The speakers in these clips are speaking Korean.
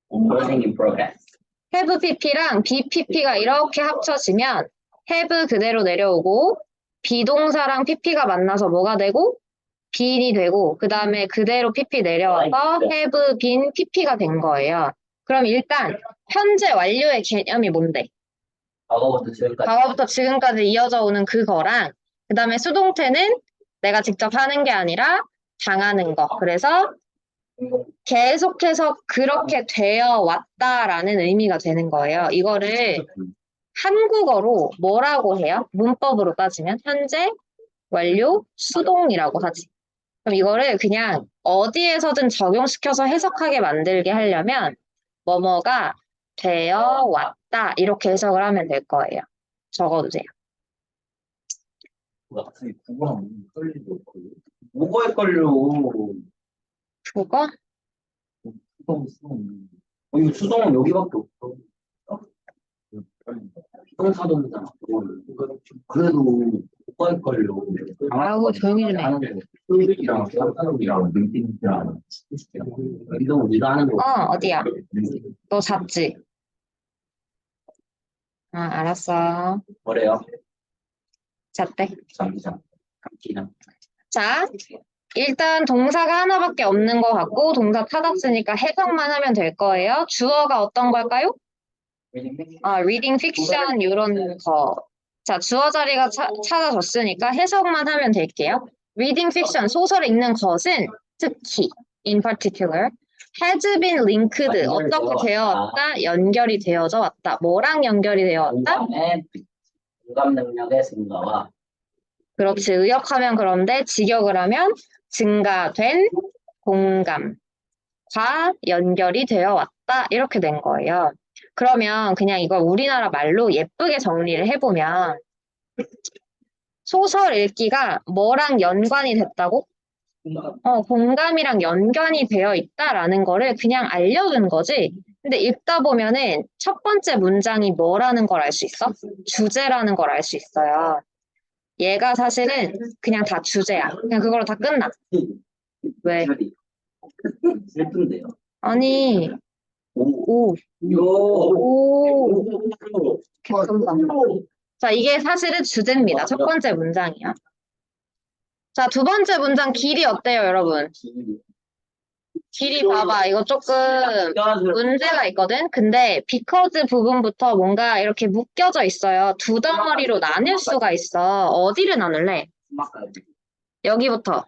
Ongoing in progress. have pp랑 be pp가 이렇게 합쳐지면 have 그대로 내려오고 비동사랑 pp가 만나서 뭐가 되고 been이 되고 그 다음에 그대로 pp 내려와서 have been pp가 된 거예요. 그럼 일단 현재 완료의 개념이 뭔데? 과거부터 지금까지 이어져 오는 그거랑 그 다음에 수동태는 내가 직접 하는 게 아니라 당하는 거. 그래서 계속해서 그렇게 되어 왔다라는 의미가 되는 거예요. 이거를 한국어로 뭐라고 해요? 문법으로 따지면 현재 완료 수동이라고 하지. 그럼 이거를 그냥 어디에서든 적용시켜서 해석하게 만들게 하려면 뭐뭐가 되어 왔다 이렇게 해석을 하면 될 거예요. 적어두세요. 갑자기 국어랑 헷갈리고 뭐가 헷갈려? 그거? 수동. 이거 수동은 여기밖에 없어. 수동사동이잖아. 그래도 뭐가 헷갈려? 아우 조용히 좀 해. 수직이랑 수동이랑 밀딩이랑 이동 우리가 하는 거. 어디야? 너 잤지? 알았어. 뭐래요? 잤대. 잠기장. 감기장. 자, 일단 동사가 하나밖에 없는 것 같고 동사 찾았으니까 해석만 하면 될 거예요. 주어가 어떤 걸까요? reading fiction 이런 거. 자, 주어 자리가 찾아졌으니까 해석만 하면 될게요. reading fiction, 소설을 읽는 것은 특히, in particular, has been linked, 어떻게 되어 왔다, 연결이 되어져 왔다. 뭐랑 연결이 되어 왔다? 공감 능력의 증가와 그렇지, 의역하면 그런데 직역을 하면 증가된 공감과 연결이 되어 왔다. 이렇게 된 거예요. 그러면 그냥 이걸 우리나라 말로 예쁘게 정리를 해보면 소설 읽기가 뭐랑 연관이 됐다고? 공감이랑 연관이 되어 있다라는 거를 그냥 알려준 거지. 근데 읽다 보면은 첫 번째 문장이 뭐라는 걸 알 수 있어? 주제라는 걸 알 수 있어요. 얘가 사실은 그냥 다 주제야. 그냥 그걸로 다 끝나. 왜? 예쁜데요. 아니, 오. 개쩐다. 자, 이게 사실은 주제입니다. 첫 번째 문장이야. 자, 두 번째 문장 길이 어때요, 여러분? 길이 봐봐. 이거 조금 문제가 있거든? 근데 because 부분부터 뭔가 이렇게 묶여져 있어요. 두 덩어리로 나눌 수가 있어. 어디를 나눌래? 여기부터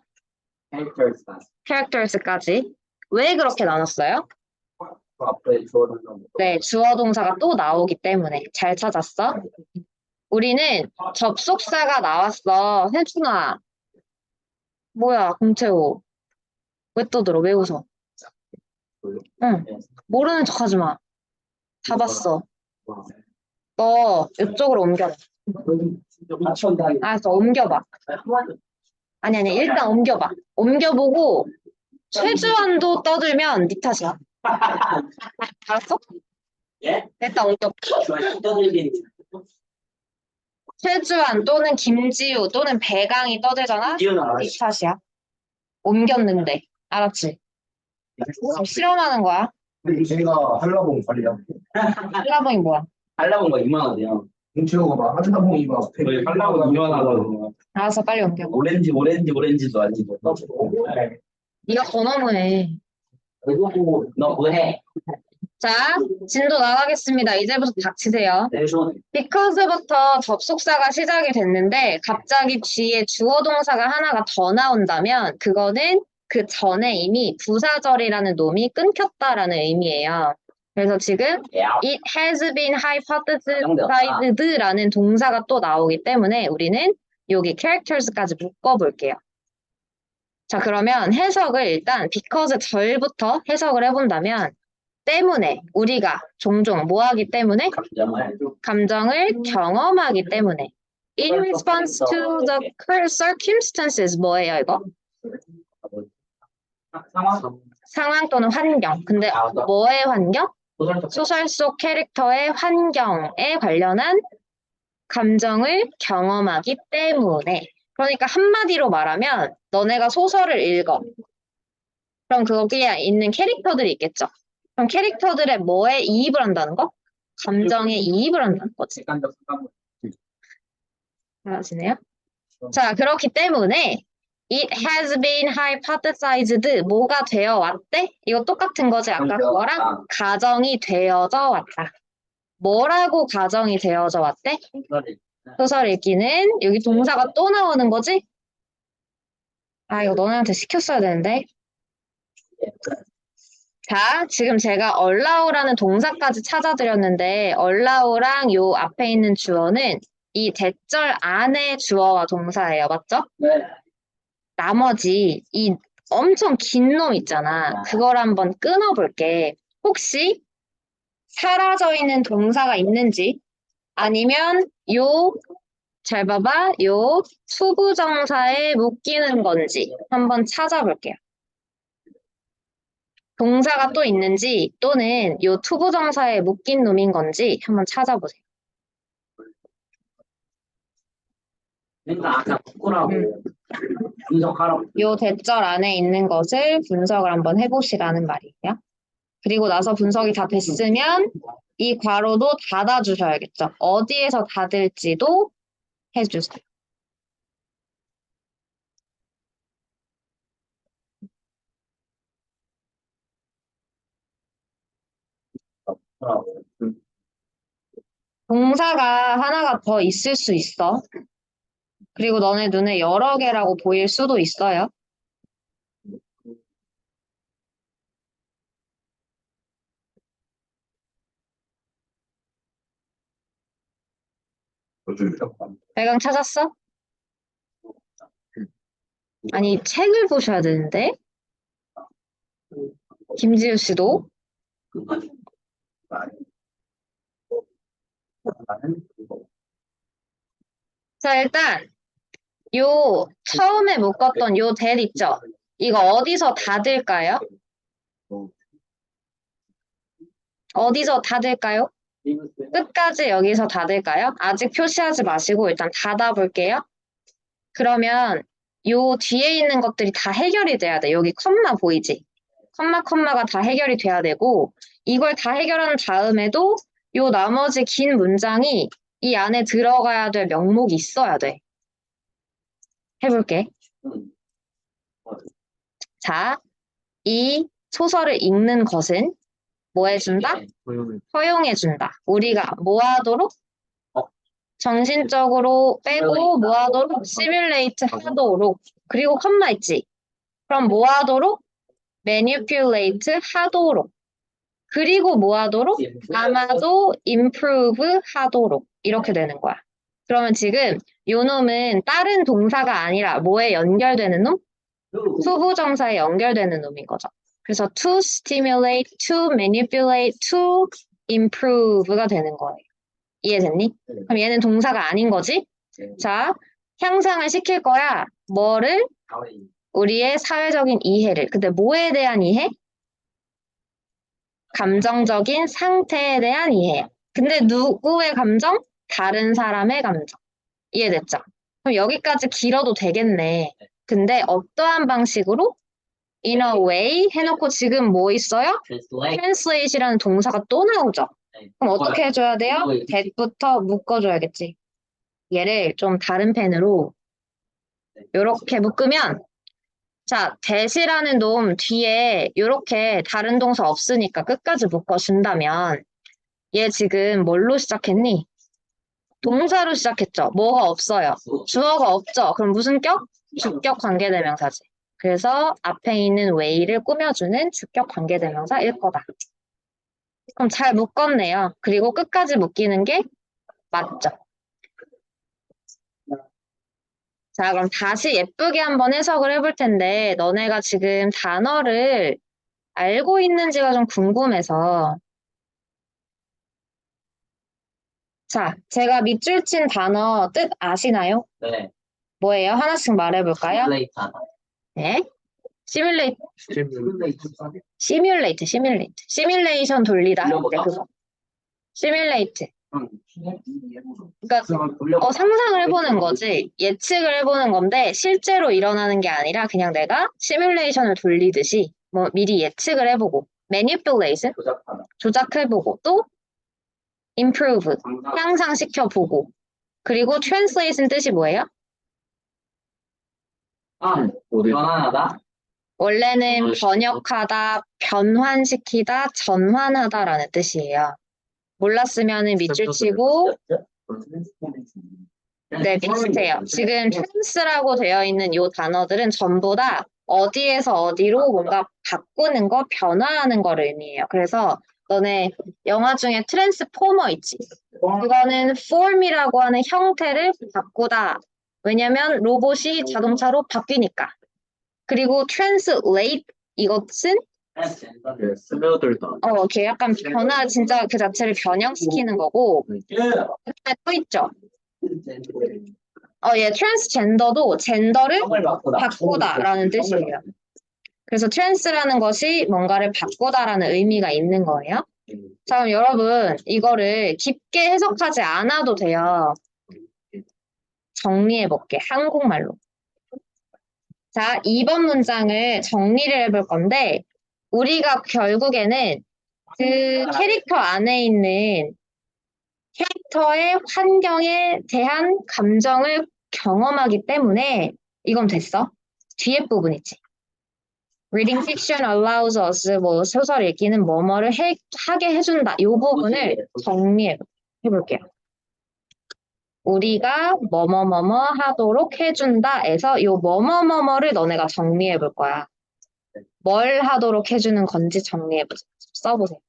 characters까지. 왜 그렇게 나눴어요? 네, 주어 동사가 또 나오기 때문에. 잘 찾았어? 우리는 접속사가 나왔어. 혜준아. 뭐야, 공채호. 왜 떠들어? 왜 웃어? 응. 모르는 척 하지 마. 다 봤어. 너 이쪽으로 옮겨봐. 알았어, 옮겨봐. 아니, 일단 옮겨봐. 옮겨보고 최주환도 떠들면 네 탓이야. 알았어? 예? 일단 옮겨. 최주환 또는 김지우 또는 배강이 떠들잖아? 네 탓이야. 옮겼는데. 알았지? 지금 실험하는 거야. 제가 한라봉 관리야. 한라봉이 뭐야? 한라봉 거 2만 원이요. 공채호가 막 한라봉이 막 저희 한라봉 2만 원. 알았어, 빨리 옮겨. 오렌지도 아니고. 네가 더 너무해. 너 뭐해? 자, 진도 나가겠습니다. 이제부터 닥치세요. because부터 접속사가 시작이 됐는데 갑자기 뒤에 주어 동사가 하나가 더 나온다면 그거는 그 전에 이미 부사절이라는 놈이 끊겼다라는 의미예요. 그래서 지금 it has been hypothesized라는 동사가 또 나오기 때문에 우리는 여기 characters까지 묶어볼게요. 자, 그러면 해석을 일단 because 절부터 해석을 해본다면 때문에 우리가 종종 뭐 하기 때문에? 감정을 경험하기 때문에. In response to the current circumstances 뭐예요 이거? 상황 또는 환경. 근데 뭐의 환경? 소설 속 캐릭터의 환경에 관련한 감정을 경험하기 때문에. 그러니까 한마디로 말하면 너네가 소설을 읽어. 그럼 거기에 있는 캐릭터들이 있겠죠. 그럼 캐릭터들의 뭐에 이입을 한다는 거? 감정에 이입을 한다는 거지. 객관적 습관. 알아지네요? 자, 그렇기 때문에 it has been hypothesized 뭐가 되어 왔대? 이거 똑같은 거지. 아까 그거랑 가정이 되어져 왔다. 뭐라고 가정이 되어져 왔대? 소설 읽기는 여기 동사가 또 나오는 거지? 아, 이거 너네한테 시켰어야 되는데. 자, 지금 제가 allow라는 동사까지 찾아드렸는데 allow랑 요 앞에 있는 주어는 이 대절 안에 주어와 동사예요. 맞죠? 네. 나머지 이 엄청 긴 놈 있잖아. 그걸 한번 끊어볼게. 혹시 사라져 있는 동사가 있는지 아니면 잘 봐봐. 요 투부정사에 묶이는 건지 한번 찾아볼게요. 동사가 또 있는지 또는 요 투부정사에 묶인 놈인 건지 한번 찾아보세요. 그러니까 아까 바꾸라고 분석하라고. 요 대절 안에 있는 것을 분석을 한번 해보시라는 말이에요. 그리고 나서 분석이 다 됐으면 이 괄호도 닫아주셔야겠죠. 어디에서 닫을지도 해주세요. 동사가 하나가 더 있을 수 있어. 그리고 너네 눈에 여러 개라고 보일 수도 있어요. 배경 찾았어? 아니, 책을 보셔야 되는데. 김지우 씨도. 자, 일단 요 처음에 묶었던 요 that 있죠? 이거 어디서 닫을까요? 어디서 닫을까요? 끝까지 여기서 닫을까요? 아직 표시하지 마시고 일단 닫아볼게요. 그러면 요 뒤에 있는 것들이 다 해결이 돼야 돼. 여기 컴마 보이지? 컴마가 다 해결이 돼야 되고 이걸 다 해결한 다음에도 요 나머지 긴 문장이 이 안에 들어가야 될 명목이 있어야 돼. 해볼게. 자, 이 소설을 읽는 것은 뭐 해준다? 허용해준다. 우리가 뭐 하도록? 정신적으로 빼고 뭐 하도록? 시뮬레이트 하도록. 그리고 컴마 있지? 그럼 뭐 하도록? 매니퓰레이트 하도록. 그리고 뭐 하도록? 아마도 improve 하도록. 이렇게 되는 거야. 그러면 지금 요 놈은 다른 동사가 아니라 뭐에 연결되는 놈? 투부정사에 연결되는 놈인 거죠. 그래서 to stimulate, to manipulate, to improve가 되는 거예요. 이해됐니? 그럼 얘는 동사가 아닌 거지? 자, 향상을 시킬 거야. 뭐를? 우리의 사회적인 이해를. 근데 뭐에 대한 이해? 감정적인 상태에 대한 이해. 근데 누구의 감정? 다른 사람의 감정. 이해됐죠? 그럼 여기까지 길어도 되겠네. 근데 어떠한 방식으로? In a way 해놓고 지금 뭐 있어요? translate이라는 동사가 또 나오죠. 그럼 어떻게 해줘야 돼요? that부터 묶어줘야겠지. 얘를 좀 다른 펜으로 이렇게 묶으면 자, that이라는 놈 뒤에 이렇게 다른 동사 없으니까 끝까지 묶어준다면 얘 지금 뭘로 시작했니? 동사로 시작했죠. 뭐가 없어요. 주어가 없죠. 그럼 무슨 격? 주격 관계대명사지. 그래서 앞에 있는 way를 꾸며주는 주격 관계대명사일 거다. 그럼 잘 묶었네요. 그리고 끝까지 묶이는 게 맞죠. 자, 그럼 다시 예쁘게 한번 해석을 해볼 텐데 너네가 지금 단어를 알고 있는지가 좀 궁금해서 자, 제가 밑줄 친 단어 뜻 아시나요? 네. 뭐예요? 하나씩 말해볼까요? 시뮬레이터. 네. 시뮬레이션 돌리다 할 때 그거. 시뮬레이트. 그러니까 상상을 해보는 거지. 예측을 해보는 건데 실제로 일어나는 게 아니라 그냥 내가 시뮬레이션을 돌리듯이 뭐 미리 예측을 해보고 manipulation 조작하다. 조작해보고 또 improve 상상. 향상시켜보고 그리고 translation 뜻이 뭐예요? 변환하다. 원래는 번역하다, 변환시키다, 전환하다라는 뜻이에요. 몰랐으면은 밑줄 치고 네, 비슷해요. 지금 trans라고 되어 있는 요 단어들은 전부 다 어디에서 어디로 뭔가 바꾸는 거, 변화하는 걸 의미해요. 그래서 너네 영화 중에 트랜스포머 있지? 그거는 form이라고 하는 형태를 바꾸다. 왜냐면 로봇이 자동차로 바뀌니까. 그리고 translate 이것은 스며들다. 이렇게 약간 변화 진짜 그 자체를 변형시키는 거고 그다음에 또 있죠. 트랜스젠더도 젠더를 바꾸다라는 뜻이에요. 그래서 트랜스라는 것이 뭔가를 바꾸다라는 의미가 있는 거예요. 자, 그럼 여러분 이거를 깊게 해석하지 않아도 돼요. 정리해볼게. 한국말로. 자, 2번 문장을 정리를 해볼 건데 우리가 결국에는 그 캐릭터 안에 있는 캐릭터의 환경에 대한 감정을 경험하기 때문에 이건 됐어. 뒤에 부분 있지. Reading fiction allows us 뭐 소설 읽기는 뭐뭐를 하게 해준다. 이 부분을 정리해볼게요. 우리가 뭐뭐뭐뭐 하도록 해준다에서 이 뭐뭐뭐뭐를 너네가 정리해볼 거야. 뭘 하도록 해주는 건지 정리해보자. 써보세요.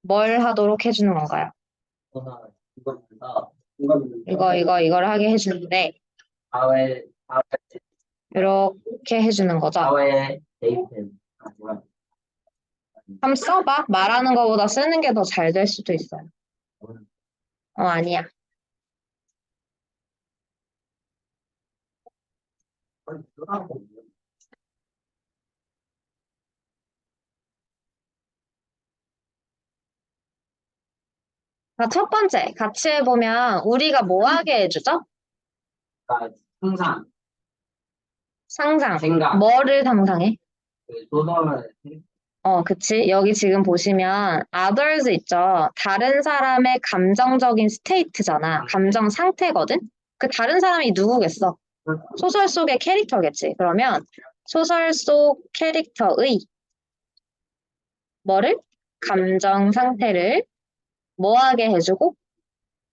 뭘 하도록 해주는 건가요? 이거를 하게 해주는데 사회 이렇게 해주는 거죠. 사회 데이트. 한번 써봐. 말하는 거보다 쓰는 게 더 잘 될 수도 있어요. 아니야. 자, 첫 번째 같이 해보면 우리가 뭐 하게 해주죠? 항상 상상. 생각. 뭐를 상상해? 소설을 그치. 여기 지금 보시면 others 있죠. 다른 사람의 감정적인 스테이트잖아. 감정 상태거든. 그 다른 사람이 누구겠어? 소설 속의 캐릭터겠지. 그러면 소설 속 캐릭터의 뭐를? 감정 상태를 뭐하게 해주고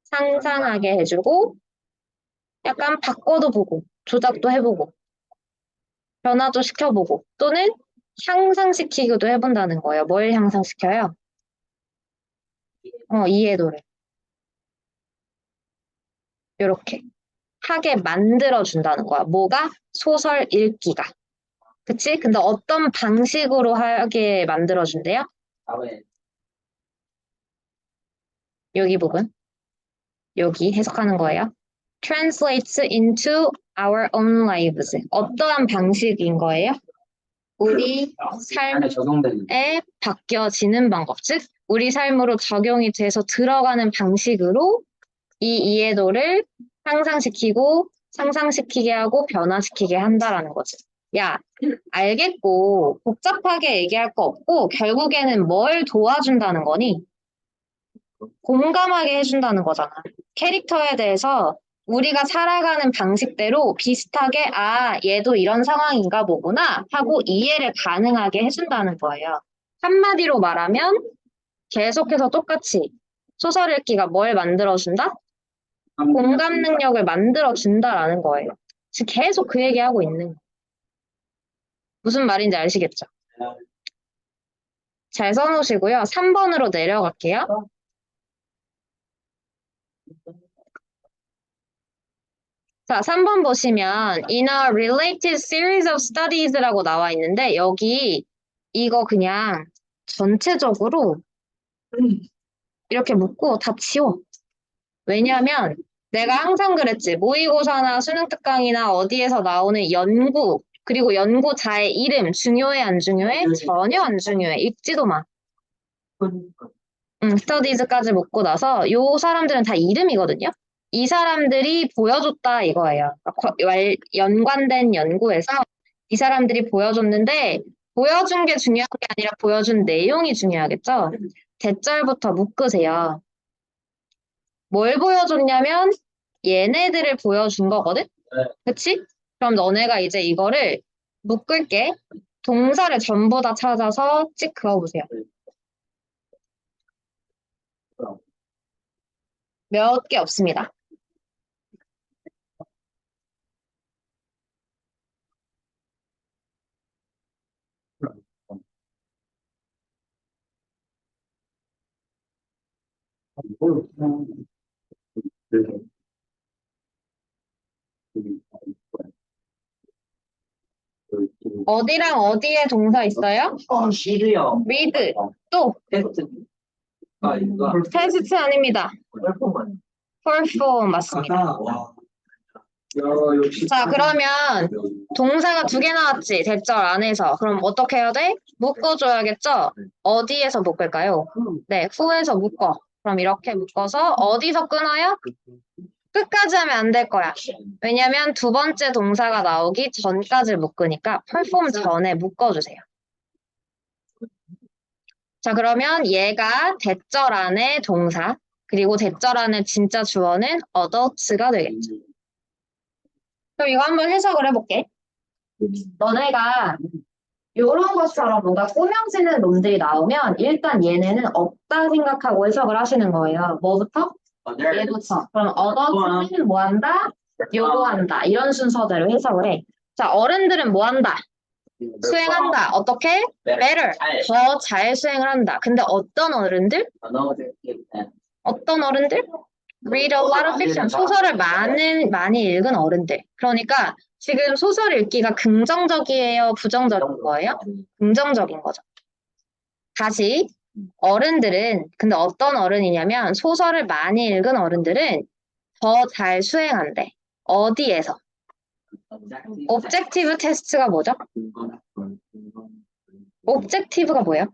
상상하게 해주고 약간 바꿔도 보고 조작도 해보고 변화도 시켜보고 또는 향상시키기도 해본다는 거예요. 뭘 향상시켜요? 이해도를. 이렇게 하게 만들어준다는 거야. 뭐가? 소설 읽기가. 그치? 근데 어떤 방식으로 하게 만들어준대요? 사회 여기 부분. 여기 해석하는 거예요. Translates into our own lives. 어떠한 방식인 거예요? 우리 삶에 적용되는 바뀌어지는 방법. 즉, 우리 삶으로 적용이 돼서 들어가는 방식으로 이 이해도를 향상시키고 상상시키게 하고 변화시키게 한다라는 거지. 야, 알겠고 복잡하게 얘기할 거 없고 결국에는 뭘 도와준다는 거니? 공감하게 해준다는 거잖아. 캐릭터에 대해서 우리가 살아가는 방식대로 비슷하게 얘도 이런 상황인가 보구나 하고 이해를 가능하게 해준다는 거예요. 한마디로 말하면 계속해서 똑같이 소설 읽기가 뭘 만들어준다? 공감 능력을 만들어준다라는 거예요. 지금 계속 그 얘기하고 있는 거예요. 무슨 말인지 아시겠죠? 잘 써놓으시고요. 3번으로 내려갈게요. 자, 3번 보시면 In a related series of studies라고 나와 있는데 여기 이거 그냥 전체적으로 이렇게 묶고 다 지워. 왜냐하면 내가 항상 그랬지. 모의고사나 수능 특강이나 어디에서 나오는 연구 그리고 연구자의 이름 중요해 안 중요해? 전혀 안 중요해. 읽지도 마. studies까지 묶고 나서 요 사람들은 다 이름이거든요. 이 사람들이 보여줬다 이거예요. 연관된 연구에서 이 사람들이 보여줬는데 보여준 게 중요한 게 아니라 보여준 내용이 중요하겠죠? 대절부터 묶으세요. 뭘 보여줬냐면 얘네들을 보여준 거거든? 그치? 그럼 너네가 이제 이거를 묶을게. 동사를 전부 다 찾아서 찍 그어보세요. 몇 개 없습니다. 어디랑 어디에 동사 있어요? 시드요. read. 또 테스트. 이거. 테스트 아닙니다. 펄폼만. perform 맞습니다. 와. 역시. 자, 그러면 동사가 2개 나왔지, 대절 안에서. 그럼 어떻게 해야 돼? 묶어줘야겠죠? 어디에서 묶을까요? 네, who에서 묶어. 그럼 이렇게 묶어서 어디서 끊어요? 끝까지 하면 안 될 거야. 왜냐면 2번째 동사가 나오기 전까지 묶으니까 perform 전에 묶어주세요. 자, 그러면 얘가 대절 안에 동사, 그리고 대절 안에 진짜 주어는 adults가 되겠죠. 그럼 이거 한번 해석을 해볼게. 너네가 이런 것처럼 뭔가 꾸며지는 놈들이 나오면 일단 얘네는 없다 생각하고 해석을 하시는 거예요. 뭐부터? 얘부터. 그럼 adults는 뭐 한다? 요거 한다. 이런 순서대로 해석을 해. 자, 어른들은 뭐 한다? 수행한다. 어떻게? better. 더 잘 수행을 한다. 근데 어떤 어른들? 어떤 어른들? read a lot of fiction. 소설을 많이 읽은 어른들. 그러니까 지금 소설 읽기가 긍정적이에요? 부정적인 거예요? 긍정적인 거죠. 다시 어른들은 근데 어떤 어른이냐면 소설을 많이 읽은 어른들은 더 잘 수행한대. 어디에서? objective test가 뭐죠? objective가 뭐예요?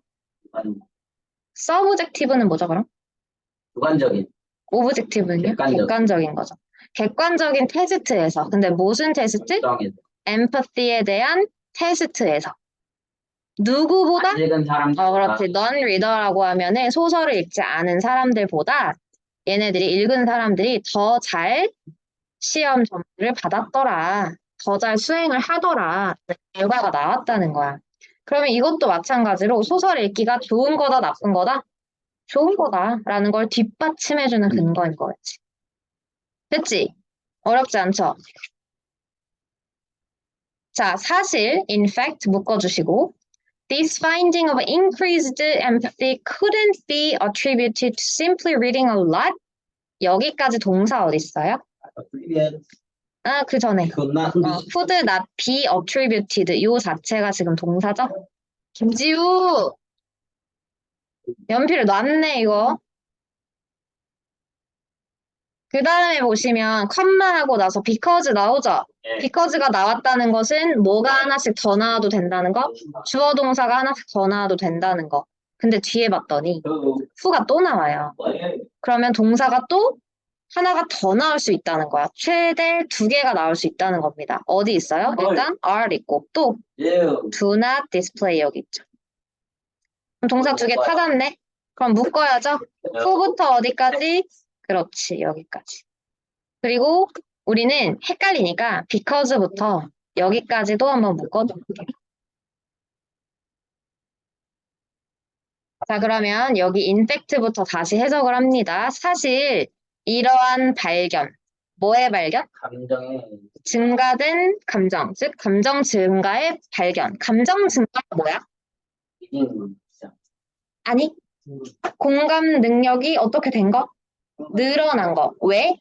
subjective는 뭐죠 그럼? 주관적인. objective는요? 객관적인 거죠. 객관적인 테스트에서. 근데 무슨 테스트? empathy에 대한 테스트에서. 누구보다? 읽은 사람. 그렇지. non-reader라고 하면은 소설을 읽지 않은 사람들보다 얘네들이 읽은 사람들이 더 잘 시험 점수를 받았더라. 더 잘 수행을 하더라. 결과가 나왔다는 거야. 그러면 이것도 마찬가지로 소설 읽기가 좋은 거다, 나쁜 거다? 좋은 거다라는 걸 뒷받침해주는 근거인 거였지. 됐지? 어렵지 않죠? 자, 사실, in fact 묶어주시고 This finding of increased empathy couldn't be attributed to simply reading a lot. 여기까지 동사 어디 있어요? 그 전에. could not be attributed. 요 자체가 지금 동사죠? 김지우! 연필을 놨네, 이거. 그 다음에 보시면 컴마 하고 나서 because 나오죠? because가 나왔다는 것은 뭐가 하나씩 더 나와도 된다는 거? 주어 동사가 하나씩 더 나와도 된다는 거. 근데 뒤에 봤더니 who가 또 나와요. 그러면 동사가 또 하나가 더 나올 수 있다는 거야. 최대 2개가 나올 수 있다는 겁니다. 어디 있어요? 일단 are 있고 또 do not display 여기 있죠. 그럼 동사 2개 찾았네. 그럼 묶어야죠. who부터 어디까지? 그렇지, 여기까지. 그리고 우리는 헷갈리니까 because부터 여기까지도 한번 묶어볼게요. 자, 그러면 여기 in fact부터 다시 해석을 합니다. 사실 이러한 발견, 뭐의 발견? 감정의 증가된 감정, 즉 감정 증가의 발견. 감정 증가가 뭐야? 아니, 공감 능력이 어떻게 된 거? 늘어난 거. 왜?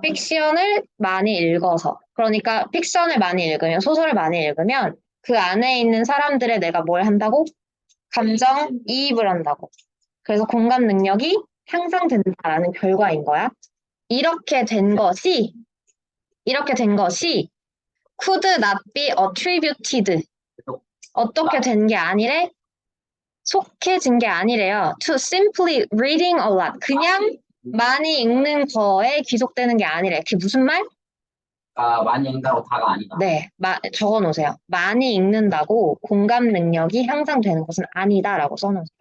픽션을 많이 읽어서. 그러니까 픽션을 많이 읽으면, 소설을 많이 읽으면 그 안에 있는 사람들의 내가 뭘 한다고? 감정 이입을 한다고. 그래서 공감 능력이 향상된다라는 결과인 거야. 이렇게 된 것이 could not be attributed. 어떻게 된 게 아니래? 속해진 게 아니래요. To simply reading a lot. 그냥 많이 읽는 거에 귀속되는 게 아니래. 그게 무슨 말? 아, 많이 읽다고 다가 아니다. 네, 적어 놓으세요. 많이 읽는다고 공감 능력이 향상되는 것은 아니다라고 써놓으세요.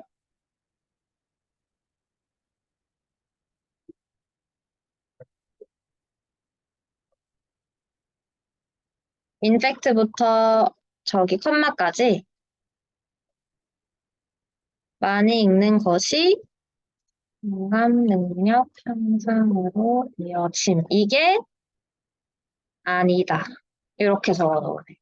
인펙트부터 저기 컴마까지 많이 읽는 것이 공감 능력 향상으로 이어짐. 이게 아니다. 이렇게 적어 놓으세요.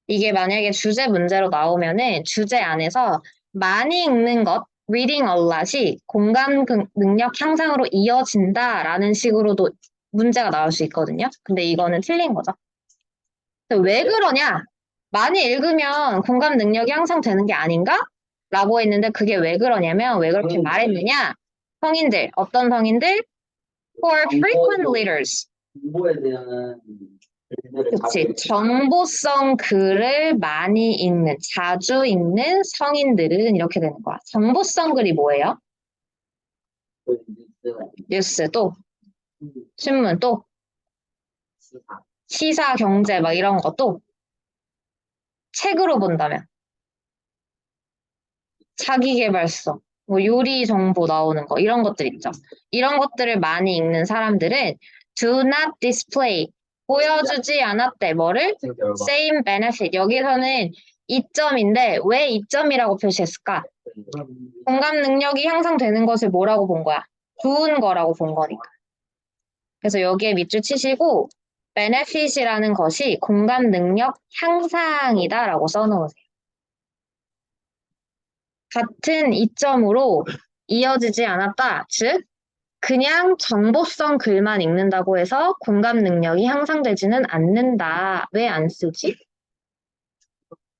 이게 만약에 주제 문제로 나오면은 주제 안에서 많이 읽는 것, reading a lot이 공감 능력 향상으로 이어진다라는 식으로도 문제가 나올 수 있거든요. 근데 이거는 틀린 거죠. 왜 그러냐? 많이 읽으면 공감 능력이 향상되는 게 아닌가? 라고 했는데 그게 왜 그러냐면 왜 그렇게 말했느냐? 성인들, 어떤 성인들? For frequent readers. 정보에 대한 글들을 그치. 정보성 글을 많이 읽는, 자주 읽는 성인들은 이렇게 되는 거야. 정보성 글이 뭐예요? 뉴스 또, 신문 또, 시사, 경제 막 이런 것도 책으로 본다면 자기계발서, 뭐 요리 정보 나오는 거 이런 것들 있죠. 이런 것들을 많이 읽는 사람들은 do not display, 보여주지 않았대. 뭐를? same benefit. 여기서는 이점인데 왜 이점이라고 표시했을까? 공감 능력이 향상되는 것을 뭐라고 본 거야? 좋은 거라고 본 거니까. 그래서 여기에 밑줄 치시고 benefit이라는 것이 공감 능력 향상이다라고 써놓으세요. 같은 이점으로 이어지지 않았다. 즉, 그냥 정보성 글만 읽는다고 해서 공감 능력이 향상되지는 않는다. 왜 안 쓰지?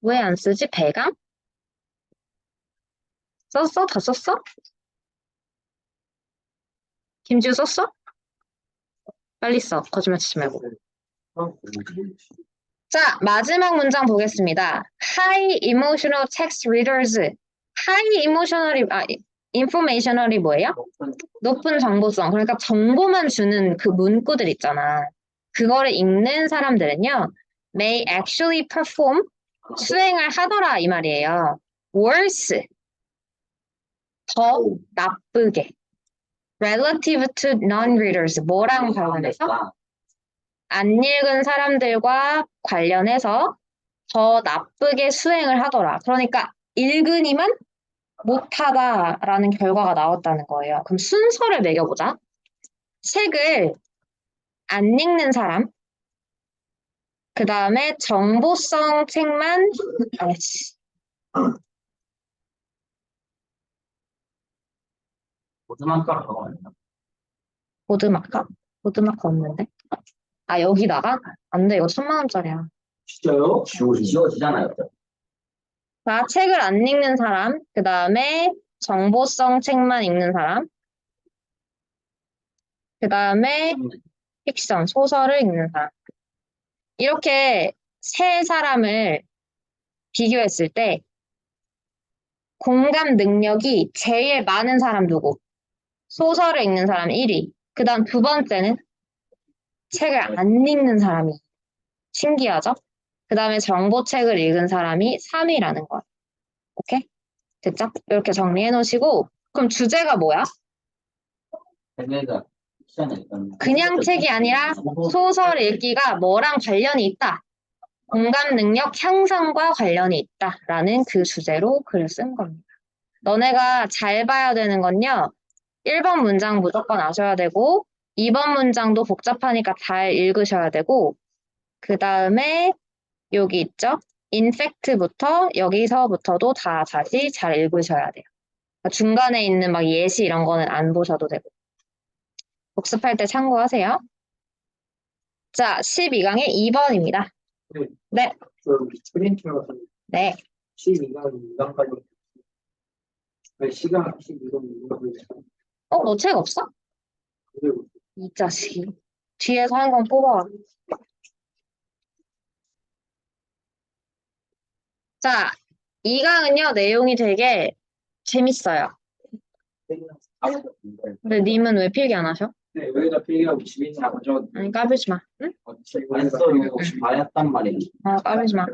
왜 안 쓰지? 배감? 썼어? 다 썼어? 김지우 썼어? 빨리 써. 거짓말 치지 말고. 자, 마지막 문장 보겠습니다. High emotional text readers. High emotional이, informational이 뭐예요? 높은 정보성. 그러니까 정보만 주는 그 문구들 있잖아. 그거를 읽는 사람들은요, may actually perform, 수행을 하더라 이 말이에요. worse, 더 나쁘게. relative to non-readers, 뭐랑 관련해서? 안 읽은 사람들과 관련해서 더 나쁘게 수행을 하더라. 그러니까 읽으니만 못하다라는 결과가 나왔다는 거예요. 그럼 순서를 매겨보자. 책을 안 읽는 사람, 그 다음에 정보성 책만, 아이씨, 보드마카로 적어놨나? 보드마카? 보드마카 없는데? 아, 여기다가? 안 돼, 이거 1000만 원짜리야. 진짜요? 지워지잖아요. 자, 책을 안 읽는 사람, 그 다음에 정보성 책만 읽는 사람, 그 다음에 픽션, 소설을 읽는 사람. 이렇게 세 사람을 비교했을 때 공감 능력이 제일 많은 사람 누구? 소설을 읽는 사람 1위. 그 다음 두 번째는 책을 안 읽는 사람이. 신기하죠? 그 다음에 정보책을 읽은 사람이 3위라는 거야. 오케이? 됐죠? 이렇게 정리해 놓으시고 그럼 주제가 뭐야? 그냥 책이 아니라 소설 읽기가 뭐랑 관련이 있다. 공감 능력 향상과 관련이 있다라는 그 주제로 글을 쓴 겁니다. 너네가 잘 봐야 되는 건요. 1번 문장 무조건 아셔야 되고 2번 문장도 복잡하니까 잘 읽으셔야 되고 그 다음에 여기 있죠? 인팩트부터 여기서부터도 다 다시 잘 읽으셔야 돼요. 그러니까 중간에 있는 막 예시 이런 거는 안 보셔도 되고 복습할 때 참고하세요. 자, 12강의 2번입니다. 네. 프린트로 네. 12강 2강까지 왜 시간 12강 2강 너 책 없어? 이 자식이. 뒤에서 한 권 뽑아와. 자, 2강은요, 내용이 되게 재밌어요. 근데 님은 왜 필기 안 하셔? 네, 여기다 필기하고 집에 있는 거 가져와도 아니, 까불지 마. 응? 했어요. 다 했단 말이에요. 까불지 마.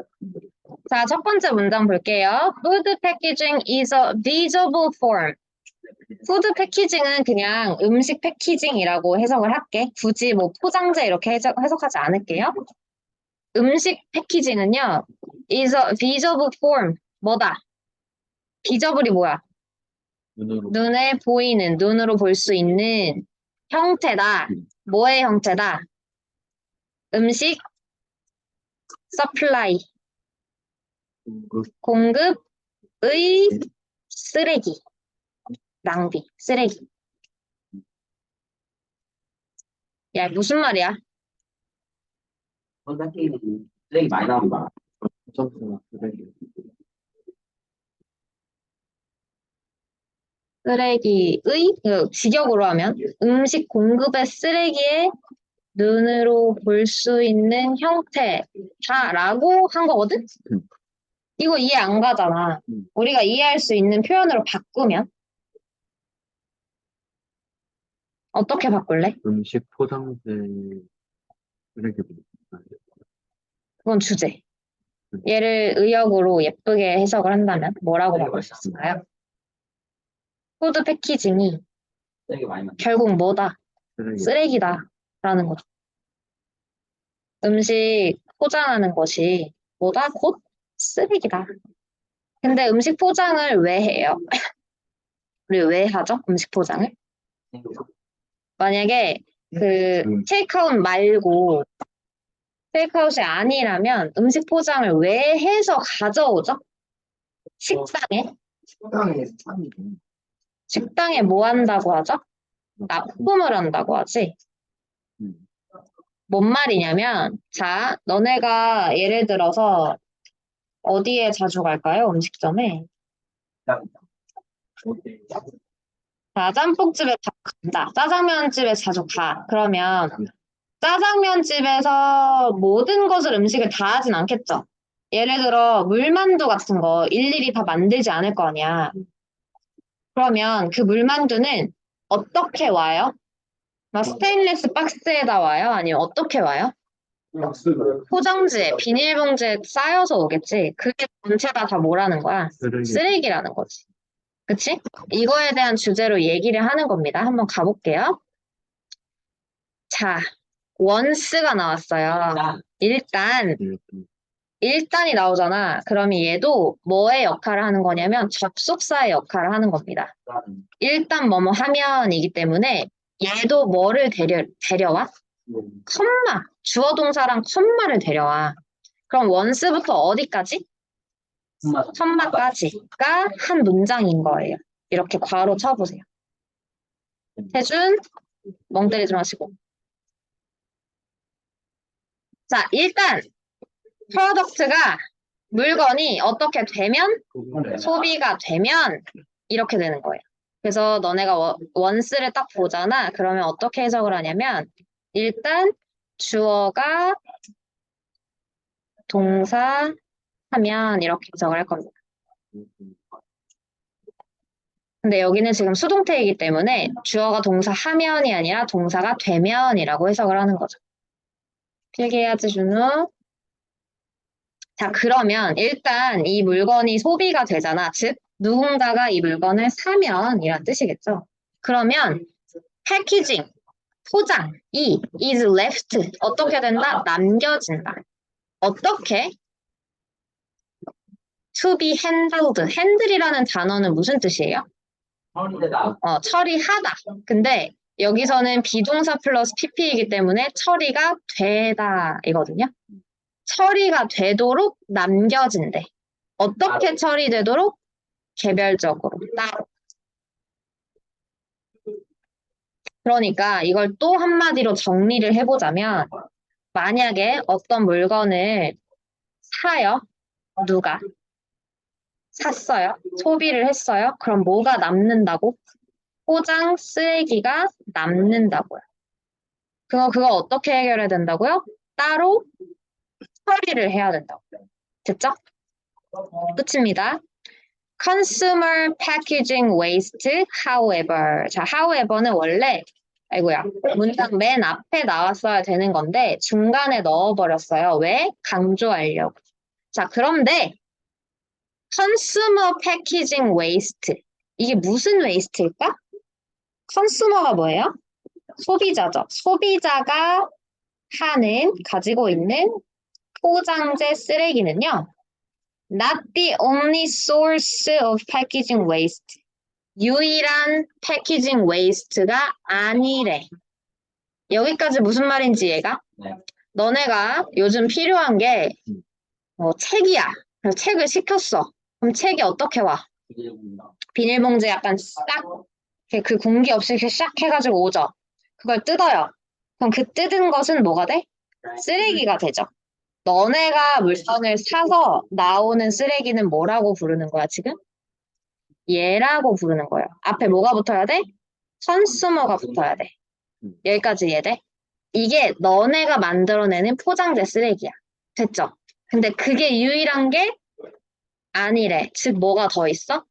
자, 첫 번째 문장 볼게요. Food packaging is a visible form. 푸드 패키징은 그냥 음식 패키징이라고 해석을 할게. 굳이 뭐 포장재 이렇게 해석하지 않을게요. 음식 패키징은요, is a visible form. 뭐다? visible이 뭐야? 눈으로. 눈에 보이는, 눈으로 볼 수 있는 형태다. 뭐의 형태다? 음식 supply, 공급의 쓰레기, 낭비, 쓰레기. 야, 무슨 말이야? 선생님이 쓰레기 많이 나온다. 점수나 쓰레기. 쓰레기의 직역으로 하면 음식 공급의 쓰레기의 눈으로 볼 수 있는 형태다라고 한 거거든? 이거 이해 안 가잖아. 우리가 이해할 수 있는 표현으로 바꾸면 어떻게 바꿀래? 음식 포장재 쓰레기들. 그건 주제. 얘를 의역으로 예쁘게 해석을 한다면 뭐라고 바꿀 수 있을까요? 푸드 패키징이 쓰레기 많이 나. 결국 뭐다? 쓰레기. 쓰레기다라는 거죠. 음식 포장하는 것이 뭐다? 곧 쓰레기다. 근데 음식 포장을 왜 해요? 우리 왜 하죠? 음식 포장을? 만약에 그 테이크아웃 말고 테이크아웃이 아니라면 음식 포장을 왜 해서 가져오죠? 식당에? 식당에 참이 식당에 뭐 한다고 하죠? 납품을 한다고 하지. 뭔 말이냐면, 자, 너네가 예를 들어서 어디에 자주 갈까요? 음식점에. 자, 짬뽕집에 자주 간다. 짜장면집에 자주 가. 그러면 짜장면집에서 모든 것을 음식을 다 하진 않겠죠. 예를 들어 물만두 같은 거 일일이 다 만들지 않을 거 아니야. 그러면 그 물만두는 어떻게 와요? 막 스테인리스 박스에다 와요? 아니면 어떻게 와요? 포장지에, 비닐봉지에 쌓여서 오겠지. 그게 전체가 다 뭐라는 거야? 쓰레기. 쓰레기라는 거지. 그치? 이거에 대한 주제로 얘기를 하는 겁니다. 한번 가볼게요. 자, once가 나왔어요. 일단이 나오잖아. 그러면 얘도 뭐의 역할을 하는 거냐면 접속사의 역할을 하는 겁니다. 일단 뭐뭐 하면이기 때문에 얘도 뭐를 데려와? 컴마. 주어 동사랑 컴마를 데려와. 그럼 once부터 어디까지? 컴마까지가 한 문장인 거예요. 이렇게 괄호 쳐보세요. 태준, 멍 때리지 마시고. 자, 일단 프로덕트가 물건이 어떻게 되면 소비가 되면 이렇게 되는 거예요. 그래서 너네가 원스를 딱 보잖아. 그러면 어떻게 해석을 하냐면 일단 주어가 동사 하면 이렇게 해석을 할 겁니다. 근데 여기는 지금 수동태이기 때문에 주어가 동사 하면이 아니라 동사가 되면이라고 해석을 하는 거죠. 필기해야지, 준우. 자, 그러면 일단 이 물건이 소비가 되잖아. 즉, 누군가가 이 물건을 사면 이란 뜻이겠죠. 그러면 패키징, 포장이 is left 어떻게 된다? 남겨진다. 어떻게? to be handled. handle이라는 단어는 무슨 뜻이에요? 처리하다. 근데 여기서는 비동사 플러스 pp이기 때문에 처리가 되다 이거든요. 처리가 되도록 남겨진대. 어떻게 처리되도록? 개별적으로. 따로. 그러니까 이걸 또 한마디로 정리를 해보자면 만약에 어떤 물건을 사요. 누가? 샀어요. 소비를 했어요. 그럼 뭐가 남는다고? 포장 쓰레기가 남는다고요. 그거 어떻게 해결해야 된다고요? 따로 처리를 해야 된다고요. 됐죠? 끝입니다. consumer packaging waste, however. 자, however는 원래, 아이고야, 문장 맨 앞에 나왔어야 되는 건데, 중간에 넣어버렸어요. 왜? 강조하려고. 자, 그런데, consumer packaging waste. 이게 무슨 waste일까? consumer가 뭐예요? 소비자죠. 소비자가 가지고 있는 포장재 쓰레기는요, not the only source of packaging waste. 유일한 패키징 웨이스트가 아니래. 여기까지 무슨 말인지 얘가? 네. 너네가 요즘 필요한 게 책이야. 그래서 책을 시켰어. 그럼 책이 어떻게 와? 비닐봉지 약간 싹, 그 공기 없이 이렇게 싹 해가지고 오죠. 그걸 뜯어요. 그럼 그 뜯은 것은 뭐가 돼? 쓰레기가 되죠. 너네가 물건을 사서 나오는 쓰레기는 뭐라고 부르는 거야, 지금? 얘라고 부르는 거예요. 앞에 뭐가 붙어야 돼? 컨슈머가 붙어야 돼. 여기까지 이해돼? 이게 너네가 만들어내는 포장재 쓰레기야. 됐죠? 근데 그게 유일한 게 아니래. 즉, 뭐가 더 있어?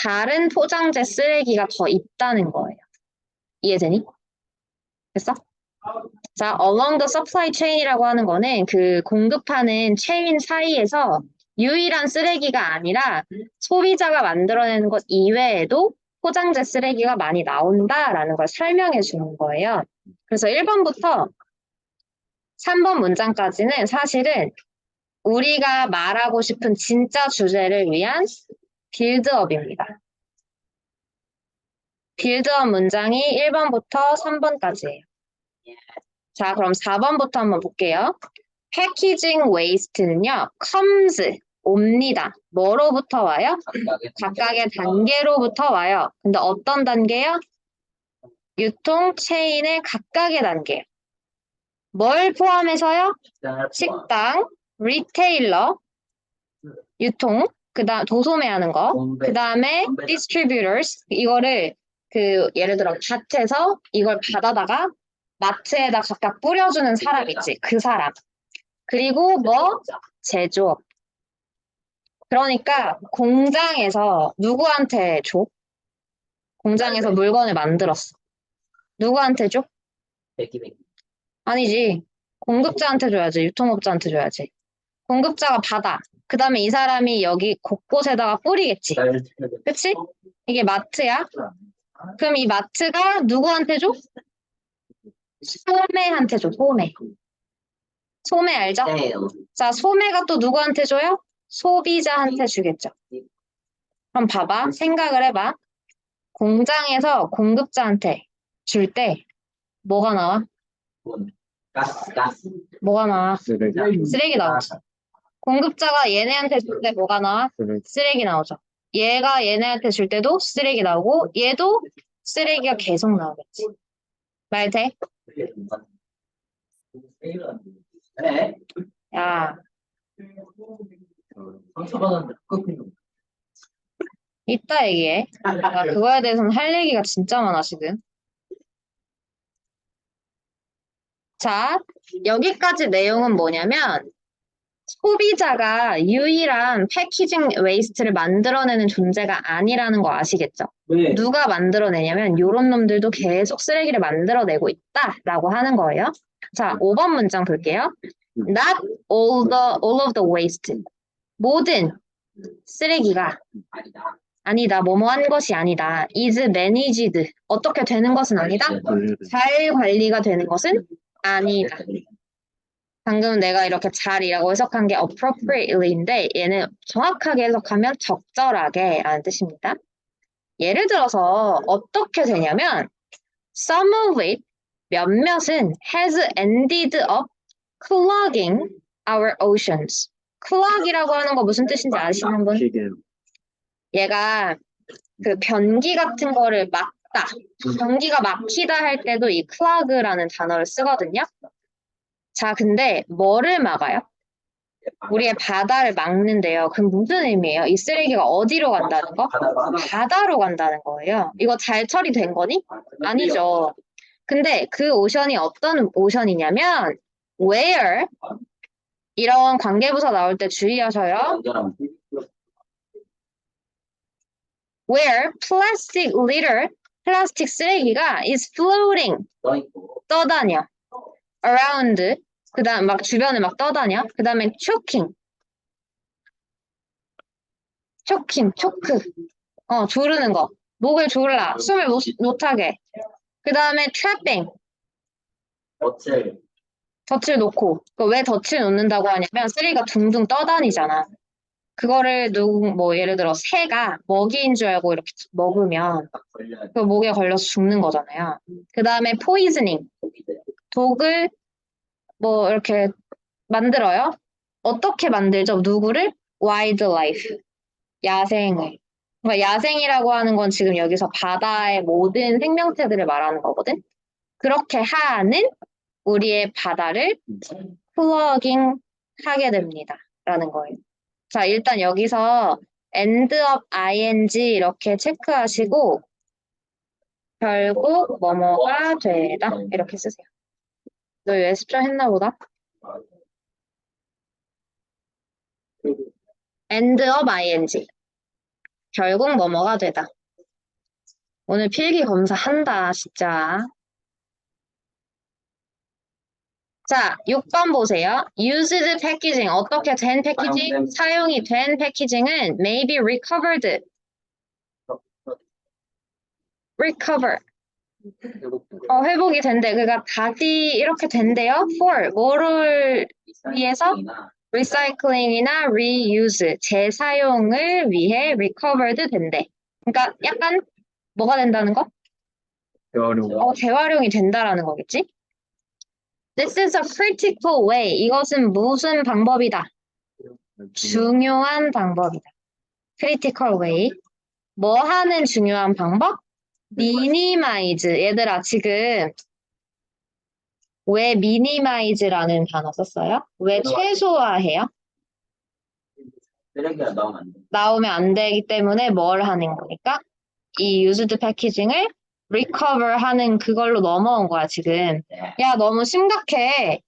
다른 포장재 쓰레기가 더 있다는 거예요. 이해되니? 됐어? 자, along the supply chain이라고 하는 거는 그 공급하는 체인 사이에서 유일한 쓰레기가 아니라 소비자가 만들어내는 것 이외에도 포장재 쓰레기가 많이 나온다라는 걸 설명해 주는 거예요. 그래서 1번부터 3번 문장까지는 사실은 우리가 말하고 싶은 진짜 주제를 위한 빌드업입니다. 빌드업 문장이 1번부터 3번까지예요. 자, 그럼 4번부터 한번 볼게요. 패키징 웨이스트는요, comes, 옵니다. 뭐로부터 와요? 각각의 단계로부터 와요. 근데 어떤 단계요? 유통 체인의 각각의 단계. 뭘 포함해서요? 식당, 리테일러, 유통, 그다음 도소매하는 거, 그 다음에 distributors, 이거를 예를 들어 밭에서 이걸 받아다가 마트에다 각각 뿌려주는 사람 있지, 그 사람. 그리고 뭐? 제조업. 그러니까 공장에서 누구한테 줘? 공장에서 물건을 만들었어. 누구한테 줘? 아니지. 공급자한테 줘야지. 유통업자한테 줘야지. 공급자가 받아. 그 다음에 이 사람이 여기 곳곳에다가 뿌리겠지. 그치? 이게 마트야. 그럼 이 마트가 누구한테 줘? 소매한테 줘. 소매. 소매 알죠? 자, 소매가 또 누구한테 줘요? 소비자한테 주겠죠. 그럼 봐봐. 생각을 해봐. 공장에서 공급자한테 줄 때 뭐가 나와? 가스. 뭐가 나와? 쓰레기. 쓰레기 나오죠. 공급자가 얘네한테 줄 때 뭐가 나와? 쓰레기 나오죠. 얘가 얘네한테 줄 때도 쓰레기 나오고 얘도 쓰레기가 계속 나오겠지. 말 돼? 네. 야, 상처받았는데 꺾이는 이따 얘기해. 나 그거에 대해서는 할 얘기가 진짜 많아, 지금. 자, 여기까지 내용은 뭐냐면 소비자가 유일한 패키징 웨이스트를 만들어내는 존재가 아니라는 거 아시겠죠? 네. 누가 만들어내냐면 요런 놈들도 계속 쓰레기를 만들어내고 있다라고 하는 거예요. 자, 5번 문장 볼게요. Not all of the waste. 모든 쓰레기가 아니다. 뭐뭐한 것이 아니다. is managed. 어떻게 되는 것은 아니다. 잘 관리가 되는 것은 아니다. 방금 내가 이렇게 잘이라고 해석한 게 appropriately인데 얘는 정확하게 해석하면 적절하게 라는 뜻입니다. 예를 들어서 어떻게 되냐면 some of it, 몇몇은 has ended up clogging our oceans. clog이라고 하는 거 무슨 뜻인지 아시는 분? 얘가 그 변기 같은 거를 막다. 변기가 막히다 할 때도 이 clog라는 단어를 쓰거든요. 자, 근데 뭐를 막아요? 우리의 바다를 막는데요. 그럼 무슨 의미예요? 이 쓰레기가 어디로 간다는 거? 바다로 간다는 거예요. 이거 잘 처리된 거니? 아니죠. 근데 그 오션이 어떤 오션이냐면 where 이런 관계부사 나올 때 주의하셔요. where plastic litter, 플라스틱 쓰레기가 is floating, 떠있고 떠다녀. around, 그 다음 막 주변에 막 떠다녀. 그 다음에 choking, choke. 조르는 거. 목을 조르라. 숨을 못하게. 그 다음에 trapping, 덫을 덫을 놓고. 왜 덫을 놓는다고 하냐면 쓰레기가 둥둥 떠다니잖아. 그거를 예를 들어 새가 먹이인 줄 알고 이렇게 먹으면 딱 걸려야 그 목에 걸려서 죽는 거잖아요. 그 다음에 poisoning, 독이 돼. 독을 이렇게 만들어요. 어떻게 만들죠? 누구를? wildlife, 야생을. 그러니까 야생이라고 하는 건 지금 여기서 바다의 모든 생명체들을 말하는 거거든. 그렇게 하는 우리의 바다를 플러깅 하게 됩니다. 라는 거예요. 자, 일단 여기서 end of ing 이렇게 체크하시고 결국 뭐뭐가 되다 이렇게 쓰세요. 너 연습 좀 했나 보다. end of ing 결국 뭐뭐가 되다. 오늘 필기 검사 한다 진짜. 자, 6번 보세요. used packaging, 어떻게 된 패키징? 사용이 된 패키징은 may be recovered. recover. 회복이 된대. 그러니까 다시 이렇게 된대요. for, 뭐를 위해서? recycling이나 reuse, 재사용을 위해 recovered 된대. 그러니까 약간 뭐가 된다는 거? 재활용. 재활용이 된다라는 거겠지? This is a critical way. 이것은 무슨 방법이다? 중요한 방법이다. critical way. 뭐 하는 중요한 방법? minimize. 얘들아, 지금 왜 minimize라는 단어 썼어요? 왜 최소화해요? 쓰레기가 나오면 안 돼. 나오면 안 되기 때문에 뭘 하는 거니까? 이 used packaging을 recover 하는 그걸로 넘어온 거야, 지금. 야, 너무 심각해.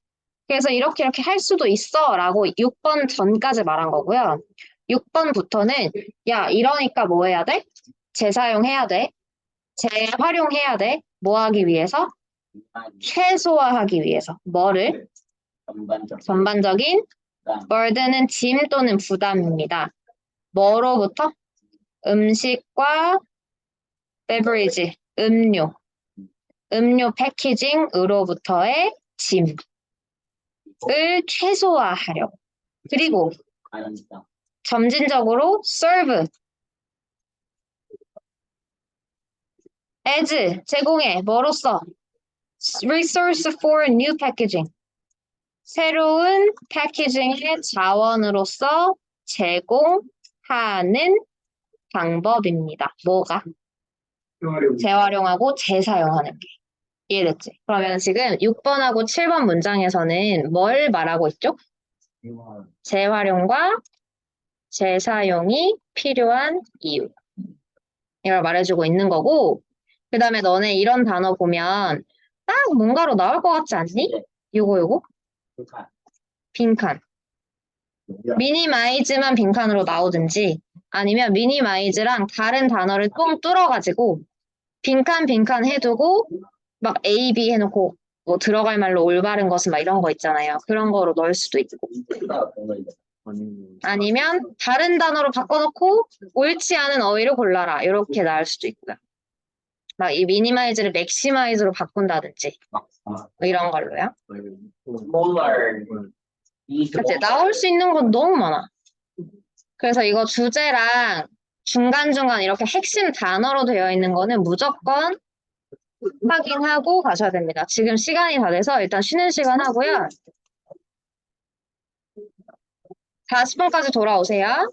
그래서 이렇게 할 수도 있어 라고 6번 전까지 말한 거고요. 6번부터는 야, 이러니까 뭐 해야 돼? 재사용해야 돼. 재활용해야 돼. 뭐 하기 위해서? 최소화하기 위해서. 뭐를? 전반적인 burden은 짐 또는 부담입니다. 뭐로부터? 음식과 beverage, 음료 패키징으로부터의 짐을 최소화하려고. 그리고 점진적으로 serve, as, 제공해, 뭐로써? resource for new packaging, 새로운 패키징의 자원으로서 제공하는 방법입니다. 뭐가? 재활용하고 재사용하는 게. 이해됐지? 그러면 지금 6번하고 7번 문장에서는 뭘 말하고 있죠? 재활용과 재사용이 필요한 이유. 이걸 말해주고 있는 거고, 그 다음에 너네 이런 단어 보면 딱 뭔가로 나올 것 같지 않니? 요거. 빈칸. 미니마이즈만 빈칸으로 나오든지 아니면 미니마이즈랑 다른 단어를 뻥 뚫어가지고 빈칸 해두고 막 A, B 해놓고 뭐 들어갈 말로 올바른 것은 막 이런 거 있잖아요. 그런 거로 넣을 수도 있고. 아니면 다른 단어로 바꿔놓고 옳지 않은 어휘를 골라라. 이렇게 나올 수도 있고요. 막 이 미니마이즈를 맥시마이즈로 바꾼다든지 뭐 이런 걸로요. 그치? 나올 수 있는 건 너무 많아. 그래서 이거 주제랑 중간중간 이렇게 핵심 단어로 되어 있는 거는 무조건 확인하고 가셔야 됩니다. 지금 시간이 다 돼서 일단 쉬는 시간 하고요. 40분까지 돌아오세요.